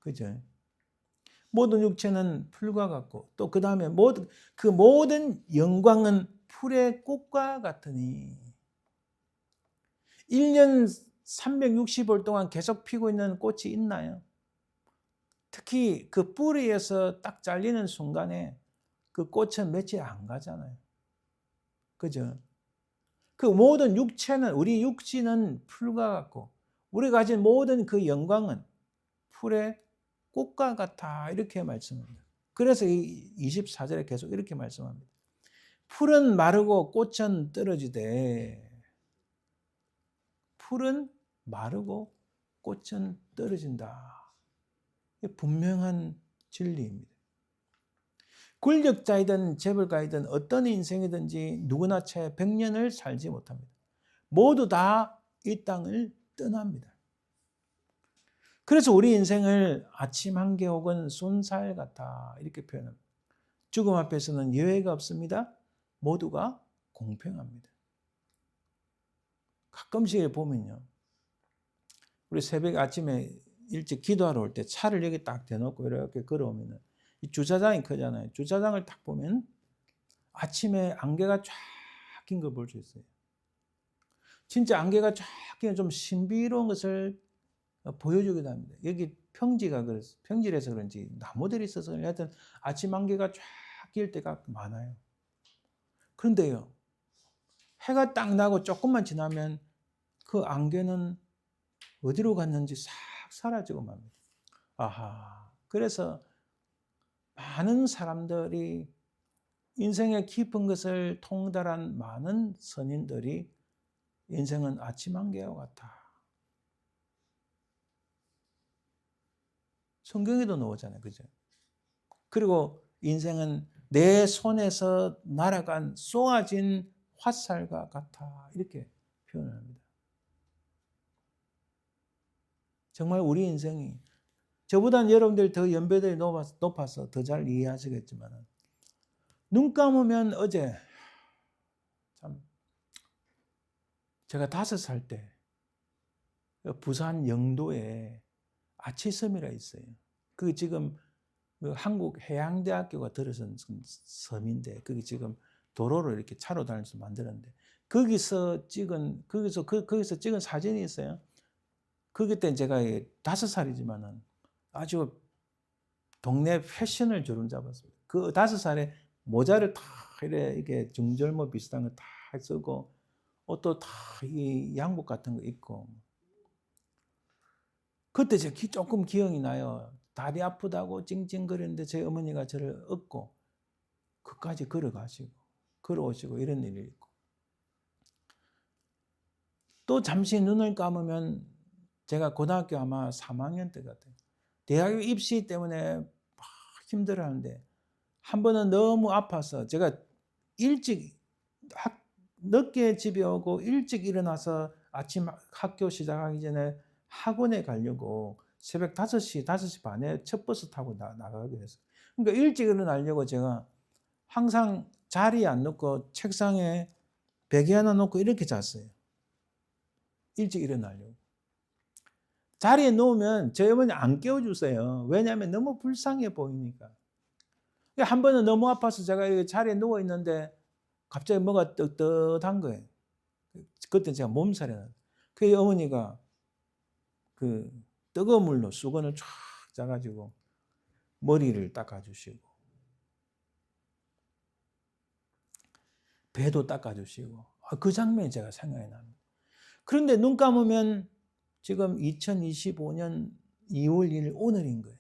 그죠? 모든 육체는 풀과 같고 또 그 다음에 그 모든 영광은 풀의 꽃과 같으니 1년 360일 동안 계속 피고 있는 꽃이 있나요? 특히 그 뿌리에서 딱 잘리는 순간에 그 꽃은 며칠 안 가잖아요. 그죠? 그 모든 육체는 우리 육신은 풀과 같고 우리가 가진 모든 그 영광은 풀의 꽃과 같아 이렇게 말씀합니다. 그래서 이 24절에 계속 이렇게 말씀합니다. 풀은 마르고 꽃은 떨어지되 풀은 마르고 꽃은 떨어진다. 분명한 진리입니다. 권력자이든 재벌가이든 어떤 인생이든지 누구나 채 100년을 살지 못합니다. 모두 다 이 땅을 떠납니다. 그래서 우리 인생을 아침 한개 혹은 쏜살 같아 이렇게 표현합니다. 죽음 앞에서는 예외가 없습니다. 모두가 공평합니다. 가끔씩 보면요. 우리 새벽 아침에 일찍 기도하러 올 때 차를 여기 딱 대놓고 이렇게 걸어오면 이 주차장이 크잖아요. 주차장을 딱 보면 아침에 안개가 쫙 낀 걸 볼 수 있어요. 진짜 안개가 쫙 끼는 좀 신비로운 것을 보여주기도 합니다. 여기 평지라서 그런지 나무들이 있어서 하여튼 아침 안개가 쫙 낄 때가 많아요. 그런데요. 해가 딱 나고 조금만 지나면 그 안개는 어디로 갔는지 싹 사라지고 맙니다. 아하. 그래서 많은 사람들이 인생의 깊은 것을 통달한 많은 선인들이 인생은 아침 안개와 같아. 성경에도 나오잖아요. 그죠? 그리고 인생은 내 손에서 날아간 쏘아진 화살과 같아. 이렇게 표현을 합니다. 정말 우리 인생이 저보다는 여러분들 더 연배들이 높아서 더 잘 이해하시겠지만 눈 감으면 어제 참 제가 5살 때 부산 영도에 아치섬이라 있어요. 그게 지금 한국 해양대학교가 들어선 섬인데 그게 지금 도로를 이렇게 차로 다닐 수 만들었는데 거기서 찍은 사진이 있어요. 그때 제가 5살이지만은 아주 동네 패션을 주름잡았습니다. 그 5살에 모자를 다 이렇게 중절모 비슷한 거 다 쓰고 옷도 다 이 양복 같은 거 입고 그때 제가 조금 기억이 나요. 다리 아프다고 찡찡거리는데 제 어머니가 저를 업고 그까지 걸어오시고 이런 일이 있고 또 잠시 눈을 감으면 제가 고등학교 아마 3학년 때 같아요. 대학 입시 때문에 막 힘들어하는데 한 번은 너무 아파서 제가 늦게 집에 오고 일찍 일어나서 아침 학교 시작하기 전에 학원에 가려고 새벽 5시 반에 첫 버스 타고 나가게 됐어요. 그러니까 일찍 일어나려고 제가 항상 자리에 안 놓고 책상에 베개 하나 놓고 이렇게 잤어요. 일찍 일어나려고. 자리에 누우면 저희 어머니 안 깨워주세요. 왜냐하면 너무 불쌍해 보이니까. 한 번은 너무 아파서 제가 자리에 누워 있는데 갑자기 뭐가 떳떳한 거예요. 그때 제가 몸살이 났어요. 그 어머니가 그 뜨거운 물로 수건을 쫙 짜가지고 머리를 닦아주시고 배도 닦아주시고 그 장면이 제가 생각이 납니다. 그런데 눈 감으면 지금 2025년 2월 1일 오늘인 거예요.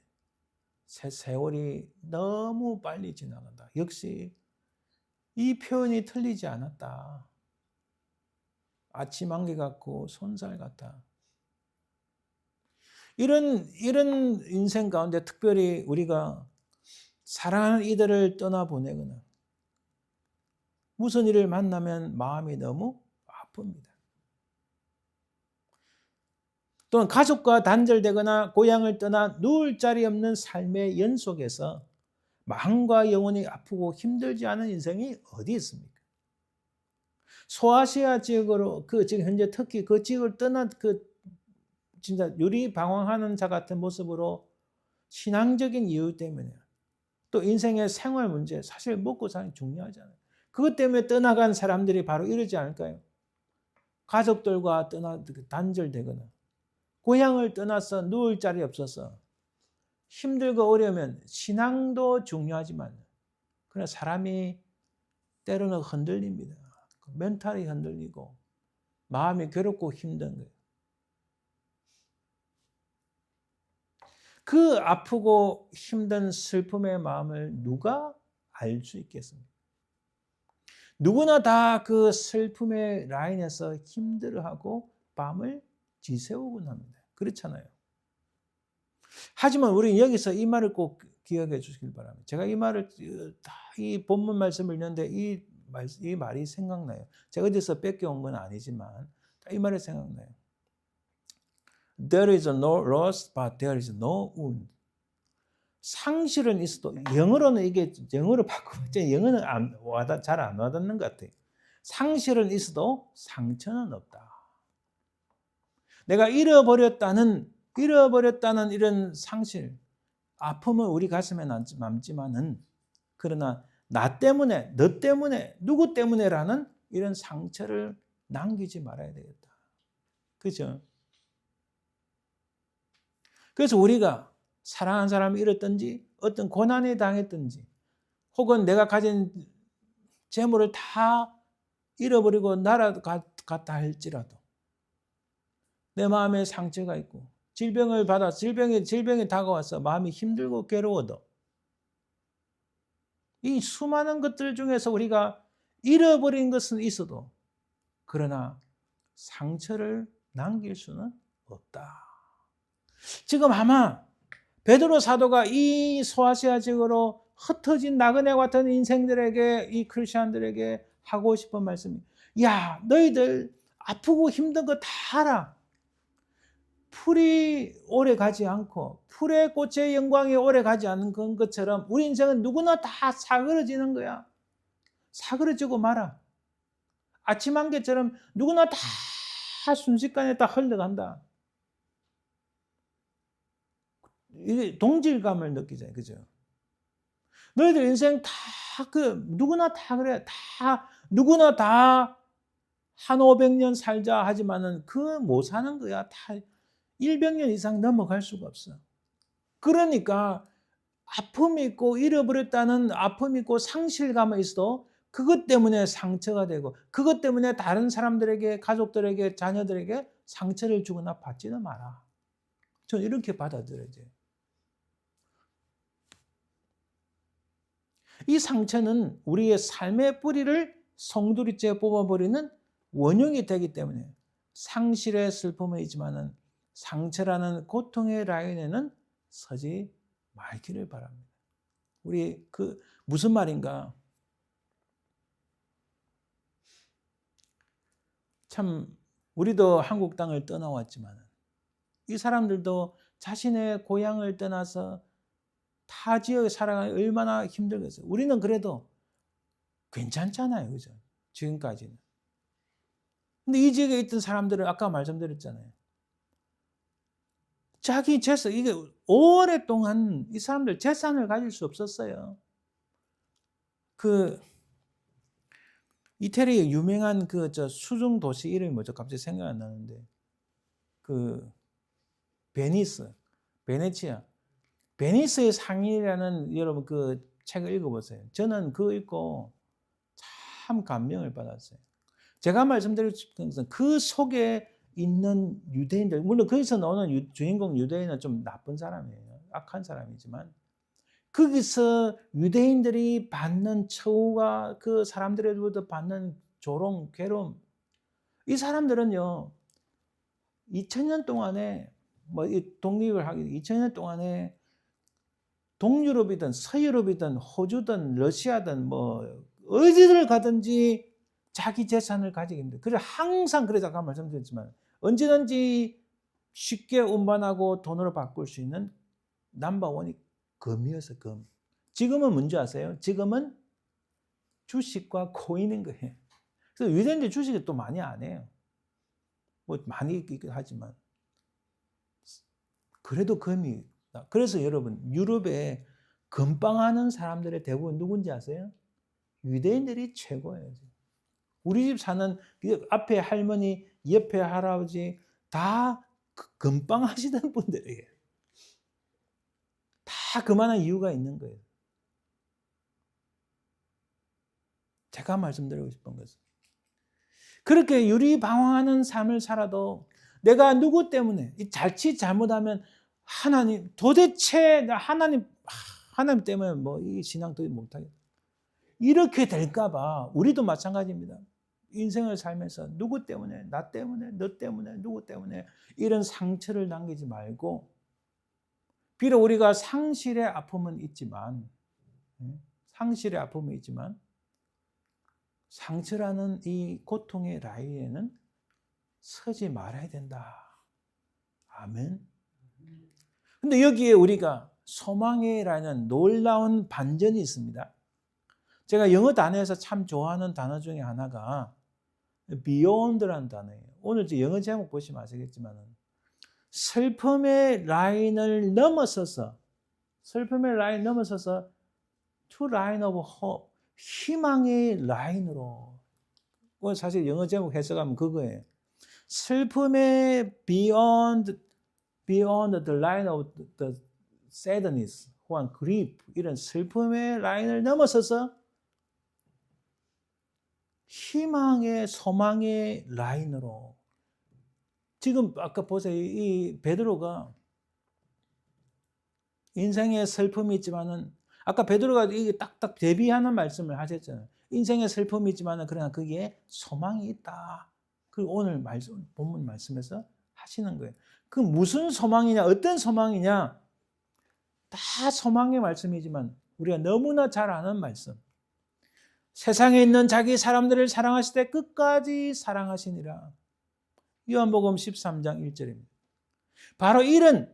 세월이 너무 빨리 지나간다. 역시 이 표현이 틀리지 않았다. 아침 안개 같고 손살 같다. 이런 인생 가운데 특별히 우리가 사랑하는 이들을 떠나보내거나 무슨 일을 만나면 마음이 너무 아픕니다. 또는 가족과 단절되거나 고향을 떠나 누울 자리 없는 삶의 연속에서 마음과 영혼이 아프고 힘들지 않은 인생이 어디 있습니까? 소아시아 지역으로 지금 현재 터키 그 지역을 떠난 진짜 유리방황하는 자 같은 모습으로 신앙적인 이유 때문에 또 인생의 생활 문제 사실 먹고 사는 게 중요하잖아요. 그것 때문에 떠나간 사람들이 바로 이러지 않을까요? 가족들과 단절되거나 고향을 떠나서 누울 자리 없어서 힘들고 어려우면 신앙도 중요하지만 그러나 사람이 때로는 흔들립니다. 멘탈이 흔들리고 마음이 괴롭고 힘든 거예요. 그 아프고 힘든 슬픔의 마음을 누가 알 수 있겠습니까? 누구나 다 그 슬픔의 라인에서 힘들어하고 밤을 지새우곤 합니다. 그렇잖아요. 하지만 우리 여기서 이 말을 꼭 기억해 주시길 바랍니다. 제가 이 말을 이 본문 말씀을 읽는데 이 말이 생각나요. 제가 어디서 뺏겨온 건 아니지만 이 말이 생각나요. There is no loss, but there is no wound. 상실은 있어도 영어로는 이게 영어로 바꾸면 영어는 잘 안 와닿는 것 같아요. 상실은 있어도 상처는 없다. 내가 잃어버렸다는 이런 상실, 아픔은 우리 가슴에 남지만은 그러나 나 때문에, 너 때문에, 누구 때문에라는 이런 상처를 남기지 말아야 되겠다. 그죠? 그래서 우리가 사랑하는 사람이 잃었든지 어떤 고난에 당했든지 혹은 내가 가진 재물을 다 잃어버리고 날아갔다 할지라도 내 마음에 상처가 있고 질병을 받아 질병이 다가와서 마음이 힘들고 괴로워도 이 수많은 것들 중에서 우리가 잃어버린 것은 있어도 그러나 상처를 남길 수는 없다. 지금 아마 베드로 사도가 이 소아시아 지역으로 흩어진 나그네와 같은 인생들에게 이 크리스천들에게 하고 싶은 말씀이 야 너희들 아프고 힘든 거 다 알아. 풀이 오래 가지 않고 풀의 꽃의 영광이 오래 가지 않는 것처럼 우리 인생은 누구나 다 사그러지는 거야. 사그러지고 말아. 아침 안개처럼 누구나 다 순식간에 다 흘러간다. 이게 동질감을 느끼잖아요. 그죠? 너희들 인생 다 누구나 다 그래. 누구나 다 한 500년 살자 하지만은 못 사는 거야. 다 100년 이상 넘어갈 수가 없어. 그러니까 아픔이 있고 잃어버렸다는 아픔이 있고 상실감이 있어도 그것 때문에 상처가 되고 그것 때문에 다른 사람들에게 가족들에게 자녀들에게 상처를 주거나 받지는 마라. 저는 이렇게 받아들여져요. 이 상처는 우리의 삶의 뿌리를 송두리째 뽑아버리는 원흉이 되기 때문에 상실의 슬픔이 있지만은 상처라는 고통의 라인에는 서지 말기를 바랍니다. 우리 무슨 말인가? 참 우리도 한국 땅을 떠나왔지만 이 사람들도 자신의 고향을 떠나서 타 지역에 살아가기 얼마나 힘들겠어요. 우리는 그래도 괜찮잖아요. 그죠? 지금까지는. 근데 이 지역에 있던 사람들은 아까 말씀드렸잖아요. 자기 재산, 이게 오랫동안 이 사람들 재산을 가질 수 없었어요. 이태리의 유명한 수중 도시 이름이 뭐죠? 갑자기 생각 안 나는데. 베네치아. 베니스의 상인이라는 여러분 책을 읽어보세요. 저는 그거 읽고 참 감명을 받았어요. 제가 말씀드릴 것은 그 속에 있는 유대인들, 물론 거기서 나오는 주인공 유대인은 좀 나쁜 사람이에요. 악한 사람이지만 거기서 유대인들이 받는 처우가 그 사람들로부터 받는 조롱, 괴로움, 이 사람들은요 2000년 동안에 독립을 하기 2000년 동안에 동유럽이든 서유럽이든 호주든 러시아든 어디를 가든지 자기 재산을 가지게 됩니다. 그래서 항상 그래서 아까 말씀드렸지만 언제든지 쉽게 운반하고 돈으로 바꿀 수 있는 넘버원이 금이었어요. 금. 지금은 뭔지 아세요? 지금은 주식과 코인인 거예요. 그래서 유대인들 주식을 또 많이 안 해요. 많이 있긴 하지만 그래도 금이. 그래서 여러분 유럽에 금빵하는 사람들의 대부분 누군지 아세요? 유대인들이 최고예요. 우리 집 사는 앞에 할머니, 옆에 할아버지 다 금빵하시던 분들이에요. 다 그만한 이유가 있는 거예요. 제가 말씀드리고 싶은 것은 그렇게 유리방황하는 삶을 살아도 내가 누구 때문에 자칫 잘못하면 하나님 도대체 하나님 때문에 이 신앙 더 못하겠다 이렇게 될까봐 우리도 마찬가지입니다. 인생을 살면서 누구 때문에, 나 때문에, 너 때문에, 누구 때문에 이런 상처를 남기지 말고, 비록 우리가 상실의 아픔은 있지만 상처라는 이 고통의 라인에는 서지 말아야 된다. 아멘. 근데 여기에 우리가 소망의 라인은 놀라운 반전이 있습니다. 제가 영어 단어에서 참 좋아하는 단어 중에 하나가 beyond라는 단어예요. 오늘 영어 제목 보시면 아시겠지만 슬픔의 라인을 넘어서서 to line of hope, 희망의 라인으로. 오늘 사실 영어 제목 해석하면 그거예요. 슬픔의 beyond the line of the sadness 혹은 grief, 이런 슬픔의 라인을 넘어서서 희망의 소망의 라인으로. 지금 아까 보세요. 이 베드로가 인생의 슬픔이 있지만은 아까 베드로가 이게 딱딱 대비하는 말씀을 하셨잖아요. 인생의 슬픔이 있지만은 그러나 거기에 소망이 있다. 그 오늘 본문 말씀에서 하시는 거예요. 그 무슨 소망이냐, 어떤 소망이냐, 다 소망의 말씀이지만 우리가 너무나 잘 아는 말씀. 세상에 있는 자기 사람들을 사랑하실 때 끝까지 사랑하시니라. 요한복음 13장 1절입니다. 바로 이런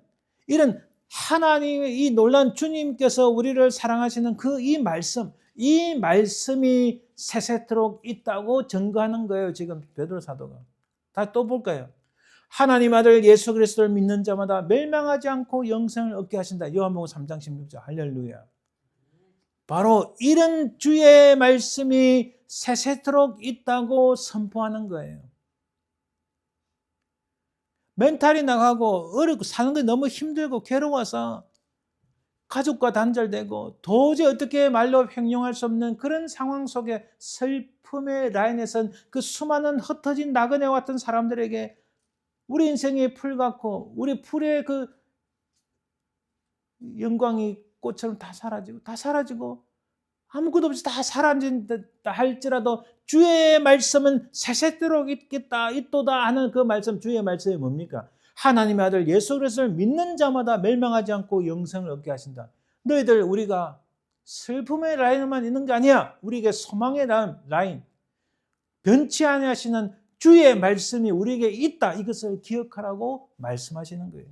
하나님의 이 놀라운 주님께서 우리를 사랑하시는 이 말씀이 세세토록 있다고 증거하는 거예요. 지금 베드로 사도가. 다 또 볼까요? 하나님 아들 예수 그리스도를 믿는 자마다 멸망하지 않고 영생을 얻게 하신다. 요한복음 3장 16절. 할렐루야. 바로 이런 주의 말씀이 세세토록 있다고 선포하는 거예요. 멘탈이 나가고 어렵고 사는 게 너무 힘들고 괴로워서 가족과 단절되고 도저히 어떻게 말로 형용할 수 없는 그런 상황 속에 슬픔의 라인에선 그 수많은 흩어진 나그네 왔던 사람들에게 우리 인생의 풀 같고 우리 풀의 그 영광이 꽃처럼 다 사라지고 아무것도 없이 다 사라진다 할지라도 주의 말씀은 세세토록 있도다 하는 그 말씀, 주의 말씀이 뭡니까? 하나님의 아들 예수 그리스도를 믿는 자마다 멸망하지 않고 영생을 얻게 하신다. 너희들 우리가 슬픔의 라인에만 있는 게 아니야. 우리에게 소망의 라인, 변치 아니하시는 주의 말씀이 우리에게 있다. 이것을 기억하라고 말씀하시는 거예요.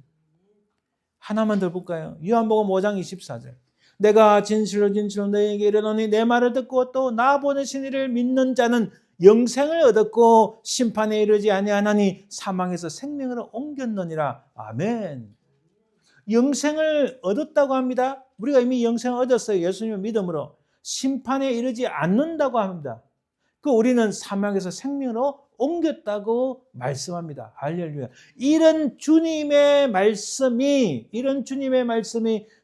하나만 더 볼까요? 요한복음 5장 24절. 내가 진실로 너희에게 이르노니 내 말을 듣고 또 나 보내신 이를 믿는 자는 영생을 얻었고 심판에 이르지 아니하나니 사망에서 생명으로 옮겼느니라. 아멘. 영생을 얻었다고 합니다. 우리가 이미 영생을 얻었어요. 예수님을 믿음으로. 심판에 이르지 않는다고 합니다. 그 우리는 사망에서 생명으로 옮겼다고 말씀합니다. 할렐루야. 이런 주님의 말씀이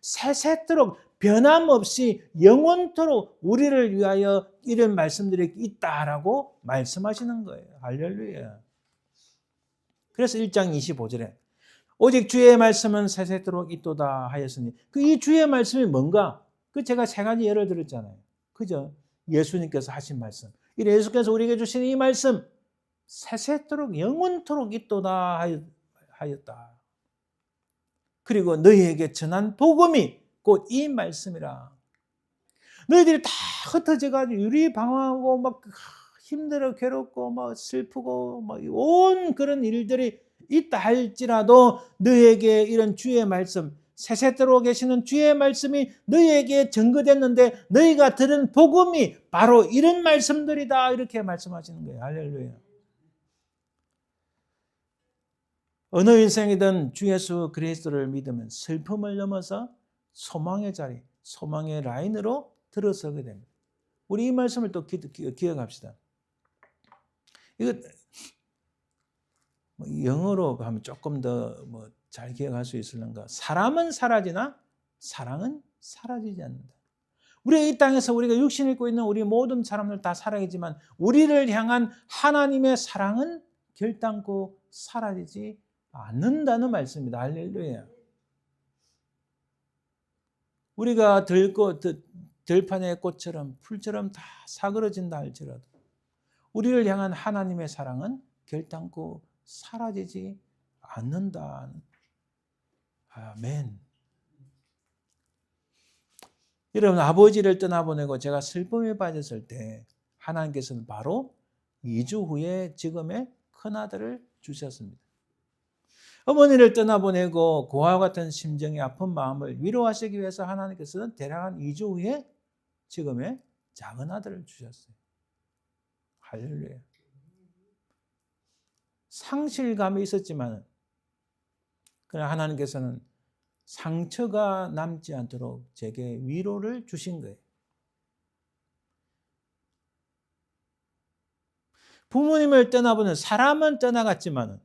세세토록 변함없이 영원토록 우리를 위하여 이런 말씀들이 있다라고 말씀하시는 거예요. 할렐루야. 그래서 1장 25절에 오직 주의 말씀은 세세토록 있도다 하였으니 이 주의 말씀이 뭔가? 제가 세 가지 예를 들었잖아요. 그죠? 예수님께서 하신 말씀. 예수께서 우리에게 주신 이 말씀 세세토록 영원토록 있도다 하였다. 그리고 너희에게 전한 복음이 곧 이 말씀이라. 너희들이 다 흩어져가지고 유리방황하고 막 힘들어 괴롭고 막 슬프고 막 온 그런 일들이 있다 할지라도 너희에게 이런 주의 말씀 세세토록 계시는 주의 말씀이 너희에게 증거됐는데 너희가 들은 복음이 바로 이런 말씀들이다 이렇게 말씀하시는 거예요. 할렐루야. 어느 인생이든 주 예수 그리스도를 믿으면 슬픔을 넘어서 소망의 자리, 소망의 라인으로 들어서게 됩니다. 우리 이 말씀을 또 기억합시다. 이거 영어로 하면 조금 더 잘 기억할 수 있을런가? 사람은 사라지나 사랑은 사라지지 않는다. 우리 이 땅에서 우리가 육신을 입고 있는 우리 모든 사람들 다 사랑이지만 우리를 향한 하나님의 사랑은 결단코 사라지지 않는다는 말씀입니다. 할렐루야. 우리가 들판의 꽃처럼 풀처럼 다 사그러진다 할지라도 우리를 향한 하나님의 사랑은 결단코 사라지지 않는다. 아멘. 여러분, 아버지를 떠나보내고 제가 슬픔에 빠졌을 때 하나님께서는 바로 2주 후에 지금의 큰아들을 주셨습니다. 어머니를 떠나보내고 고아와 같은 심정의 아픈 마음을 위로하시기 위해서 하나님께서는 대략 한 2주 후에 지금의 작은 아들을 주셨어요. 할렐루야. 상실감이 있었지만 그러나 하나님께서는 상처가 남지 않도록 제게 위로를 주신 거예요. 부모님을 떠나보는 사람은 떠나갔지만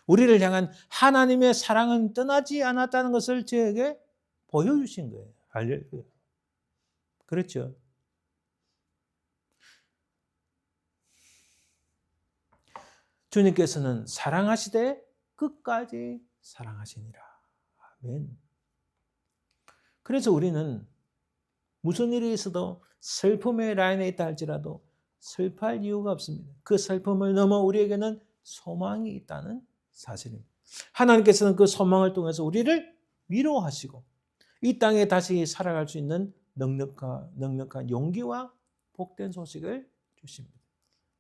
우리를 향한 하나님의 사랑은 떠나지 않았다는 것을 저에게 보여주신 거예요. 할렐루야. 그렇죠? 주님께서는 사랑하시되 끝까지 사랑하시니라. 아멘. 그래서 우리는 무슨 일이 있어도 슬픔의 라인에 있다 할지라도 슬퍼할 이유가 없습니다. 그 슬픔을 넘어 우리에게는 소망이 있다는 사실입니다. 하나님께서는 그 소망을 통해서 우리를 위로하시고 이 땅에 다시 살아갈 수 있는 넉넉한 용기와 복된 소식을 주십니다.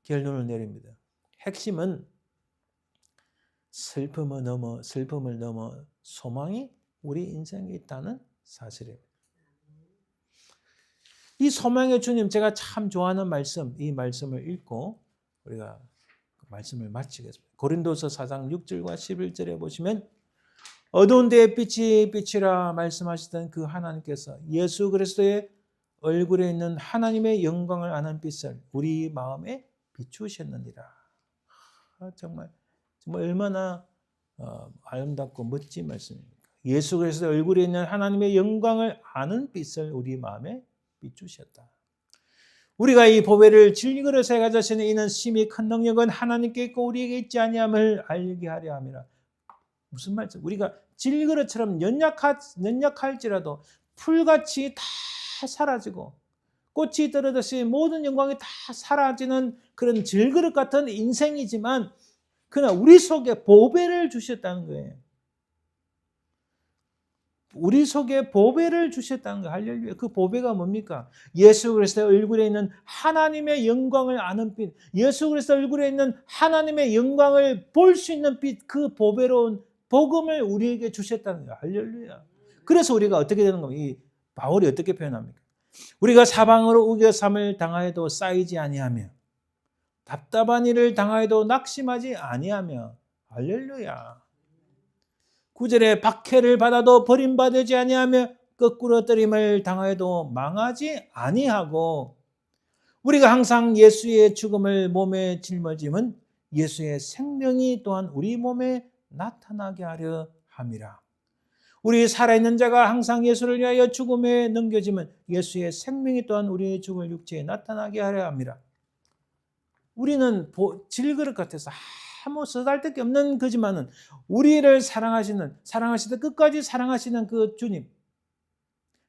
결론을 내립니다. 핵심은 슬픔을 넘어 소망이 우리 인생에 있다는 사실입니다. 이 소망의 주님, 제가 참 좋아하는 말씀, 이 말씀을 읽고 우리가 말씀을 마치겠습니다. 고린도서 4장 6절과 11절에 보시면 어두운 데에 빛이 빛이라 말씀하시던 그 하나님께서 예수 그리스도의 얼굴에 있는 하나님의 영광을 아는 빛을 우리 마음에 비추셨느니라. 정말 얼마나 아름답고 멋진 말씀입니까? 예수 그리스도의 얼굴에 있는 하나님의 영광을 아는 빛을 우리 마음에 비추셨다. 우리가 이 보배를 질그릇에 가져시는 이는 심히 큰 능력은 하나님께 있고 우리에게 있지 아니함을 알게 하려 함이라. 무슨 말이죠? 우리가 질그릇처럼 연약할지라도 풀같이 다 사라지고 꽃이 떨어졌으니 모든 영광이 다 사라지는 그런 질그릇 같은 인생이지만 그러나 우리 속에 보배를 주셨다는 거예요. 우리 속에 보배를 주셨다는 거예요. 할렐루야. 그 보배가 뭡니까? 예수 그리스도의 얼굴에 있는 하나님의 영광을 아는 빛, 예수 그리스도의 얼굴에 있는 하나님의 영광을 볼 수 있는 빛, 그 보배로운 복음을 우리에게 주셨다는 거예요. 할렐루야. 그래서 우리가 어떻게 되는 겁니까? 이 바울이 어떻게 표현합니까? 우리가 사방으로 우겨삼을 당하여도 쌓이지 아니하며 답답한 일을 당하여도 낙심하지 아니하며 할렐루야. 9절에 박해를 받아도 버림받지 아니하며 거꾸로 뜨림을 당하여도 망하지 아니하고 우리가 항상 예수의 죽음을 몸에 짊어짐은 예수의 생명이 또한 우리 몸에 나타나게 하려 함이라. 우리 살아있는 자가 항상 예수를 위하여 죽음에 넘겨지면 예수의 생명이 또한 우리의 죽을 육체에 나타나게 하려 함이라. 우리는 질그릇 같아서 아무 쓰잘데기 없는 거지만은 우리를 사랑하시다 끝까지 사랑하시는 그 주님,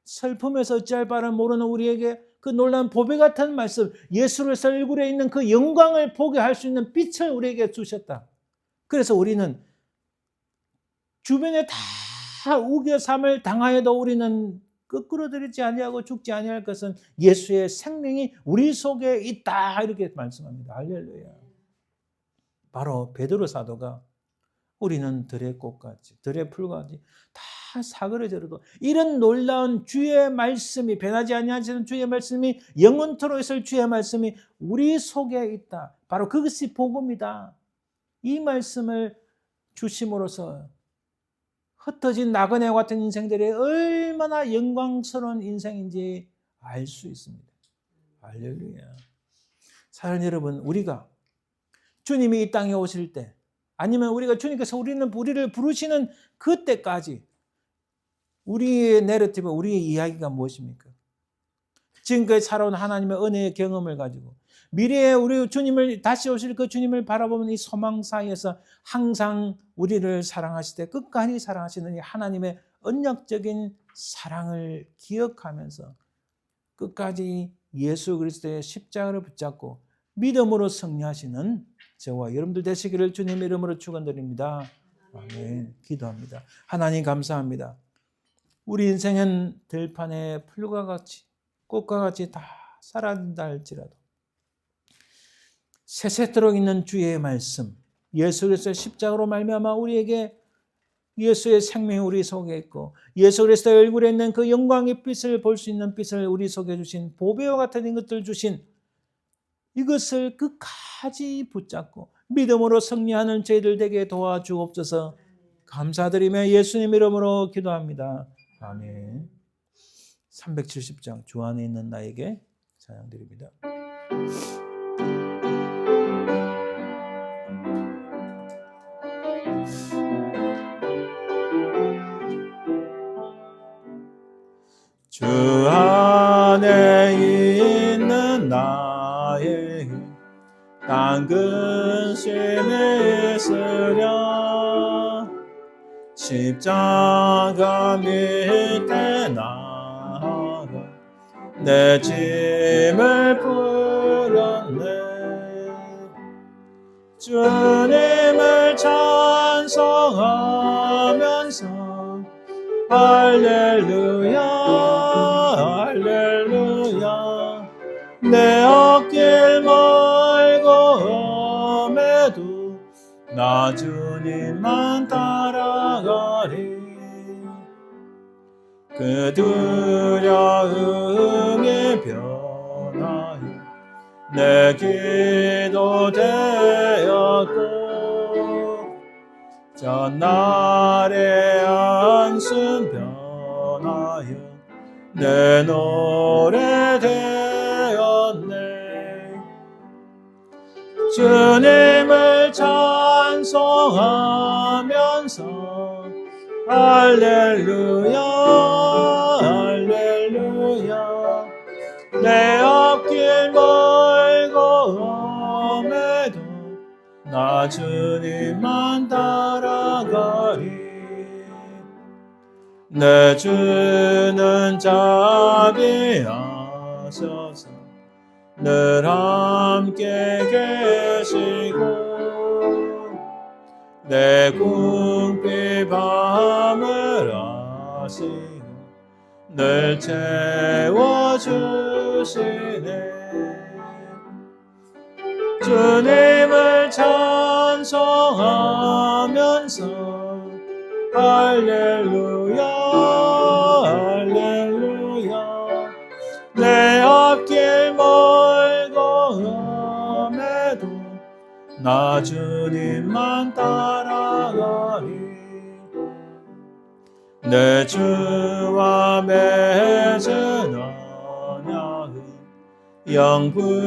슬픔에서 어찌할 바를 모르는 우리에게 그 놀라운 보배 같은 말씀, 예수를 얼굴에 있는 그 영광을 보게 할 수 있는 빛을 우리에게 주셨다. 그래서 우리는 주변에 다 우겨삼을 당하여도 우리는 거꾸로들이지 아니하고 죽지 아니할 것은 예수의 생명이 우리 속에 있다, 이렇게 말씀합니다. 할렐루야. 바로 베드로 사도가 우리는 들의 꽃같이 들의 풀같이 다 사그러져도 이런 놀라운 주의 말씀이, 변하지 아니하시는 주의 말씀이, 영원토록 있을 주의 말씀이 우리 속에 있다. 바로 그것이 복음이다. 이 말씀을 주심으로써 흩어진 나그네와 같은 인생들이 얼마나 영광스러운 인생인지 알 수 있습니다. 할렐루야. 사랑하는 여러분, 우리가 주님이 이 땅에 오실 때, 아니면 우리가 주님께서 우리를 부르시는 그때까지 우리의 내러티브, 우리의 이야기가 무엇입니까? 지금까지 살아온 하나님의 은혜의 경험을 가지고 미래에 우리 주님을 다시 오실 그 주님을 바라보는 이 소망 사이에서 항상 우리를 사랑하시되 끝까지 사랑하시는 이 하나님의 언약적인 사랑을 기억하면서 끝까지 예수 그리스도의 십자가를 붙잡고 믿음으로 승리하시는 저와 여러분들 되시기를 주님의 이름으로 축원드립니다. 아멘. 기도합니다. 하나님 감사합니다. 우리 인생은 들판의 풀과 같이 꽃과 같이 다 사라진다 할지라도 세세토록 있는 주의 말씀, 예수 그리스도의 십자가로 말미암아 우리에게 예수의 생명이 우리 속에 있고 예수 그리스도의 얼굴에 있는 그 영광의 빛을 볼 수 있는 빛을 우리 속에 주신 보배와 같은 것들 주신 이것을 끝까지 붙잡고 믿음으로 승리하는 저희들 되게 도와주옵소서. 감사드리며 예수님 이름으로 기도합니다. 아멘. 370장 주 안에 있는 나에게 찬양드립니다. 주 안에 있는 나에게 단 근심이 있으랴 십자가 밑에 나가 내 짐을 풀었네. 주님을 찬송하면서 할렐루야 할렐루야 내 앞길 멀고 험해도 나 주님만 따라가리. 그 두려움이 변하여 내 기도 되었고 전날의 안순 변하여 내 노래 되었네. 주님을 찬송하면서 할렐루야 할렐루야 내 앞길 멀고 험해도 나 주님만 따라가리. 내 주는 자비하셔서 늘 함께 계시고 내 궁핍 밤을 아시고 늘 채워주시네. 주님을 찬송하면서 할렐루야 할렐루야 내 앞길 멀고 험해도 나 주님만 따라가리. 내 주와 맺은 언약은 영불변하시니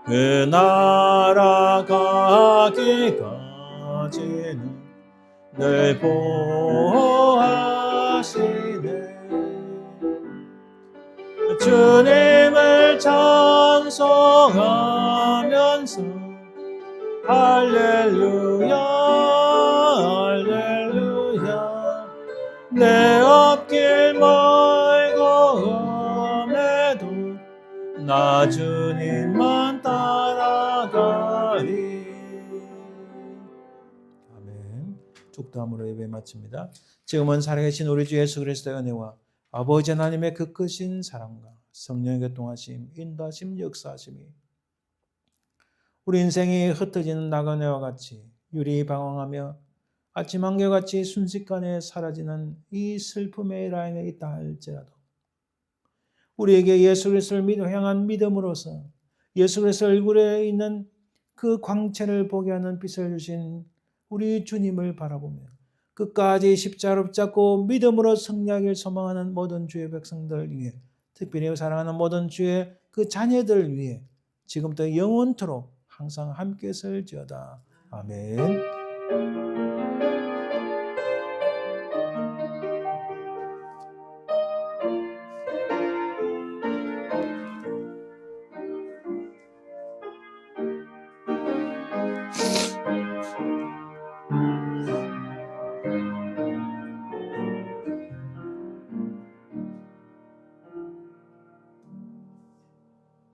그 나라 가기까지는 늘 보호하시네. 주님을 찬송하면서 할렐루야 할렐루야 내 앞길 멀고 험해도 나 주님만 따라가리. 아멘. 축도함으로 예배 마칩니다. 지금은 살아계신 우리 주 예수 그리스도의 은혜와 아버지 하나님의 그 크신 사랑과 성령의 교통하심, 인도하심, 역사하심이 우리 인생이 흩어지는 나그네와 같이 유리방황하며 아침 한결같이 순식간에 사라지는 이 슬픔의 라인에 있다 할지라도 우리에게 예수 그리스도를 향한 믿음으로서 예수 그리스도 얼굴에 있는 그 광채를 보게 하는 빛을 주신 우리 주님을 바라보며 끝까지 십자가를 붙잡고 믿음으로 승리하길 소망하는 모든 주의 백성들 위해, 특별히 사랑하는 모든 주의 그 자녀들 위해 지금부터 영원토록 항상 함께 있을지어다. 아멘.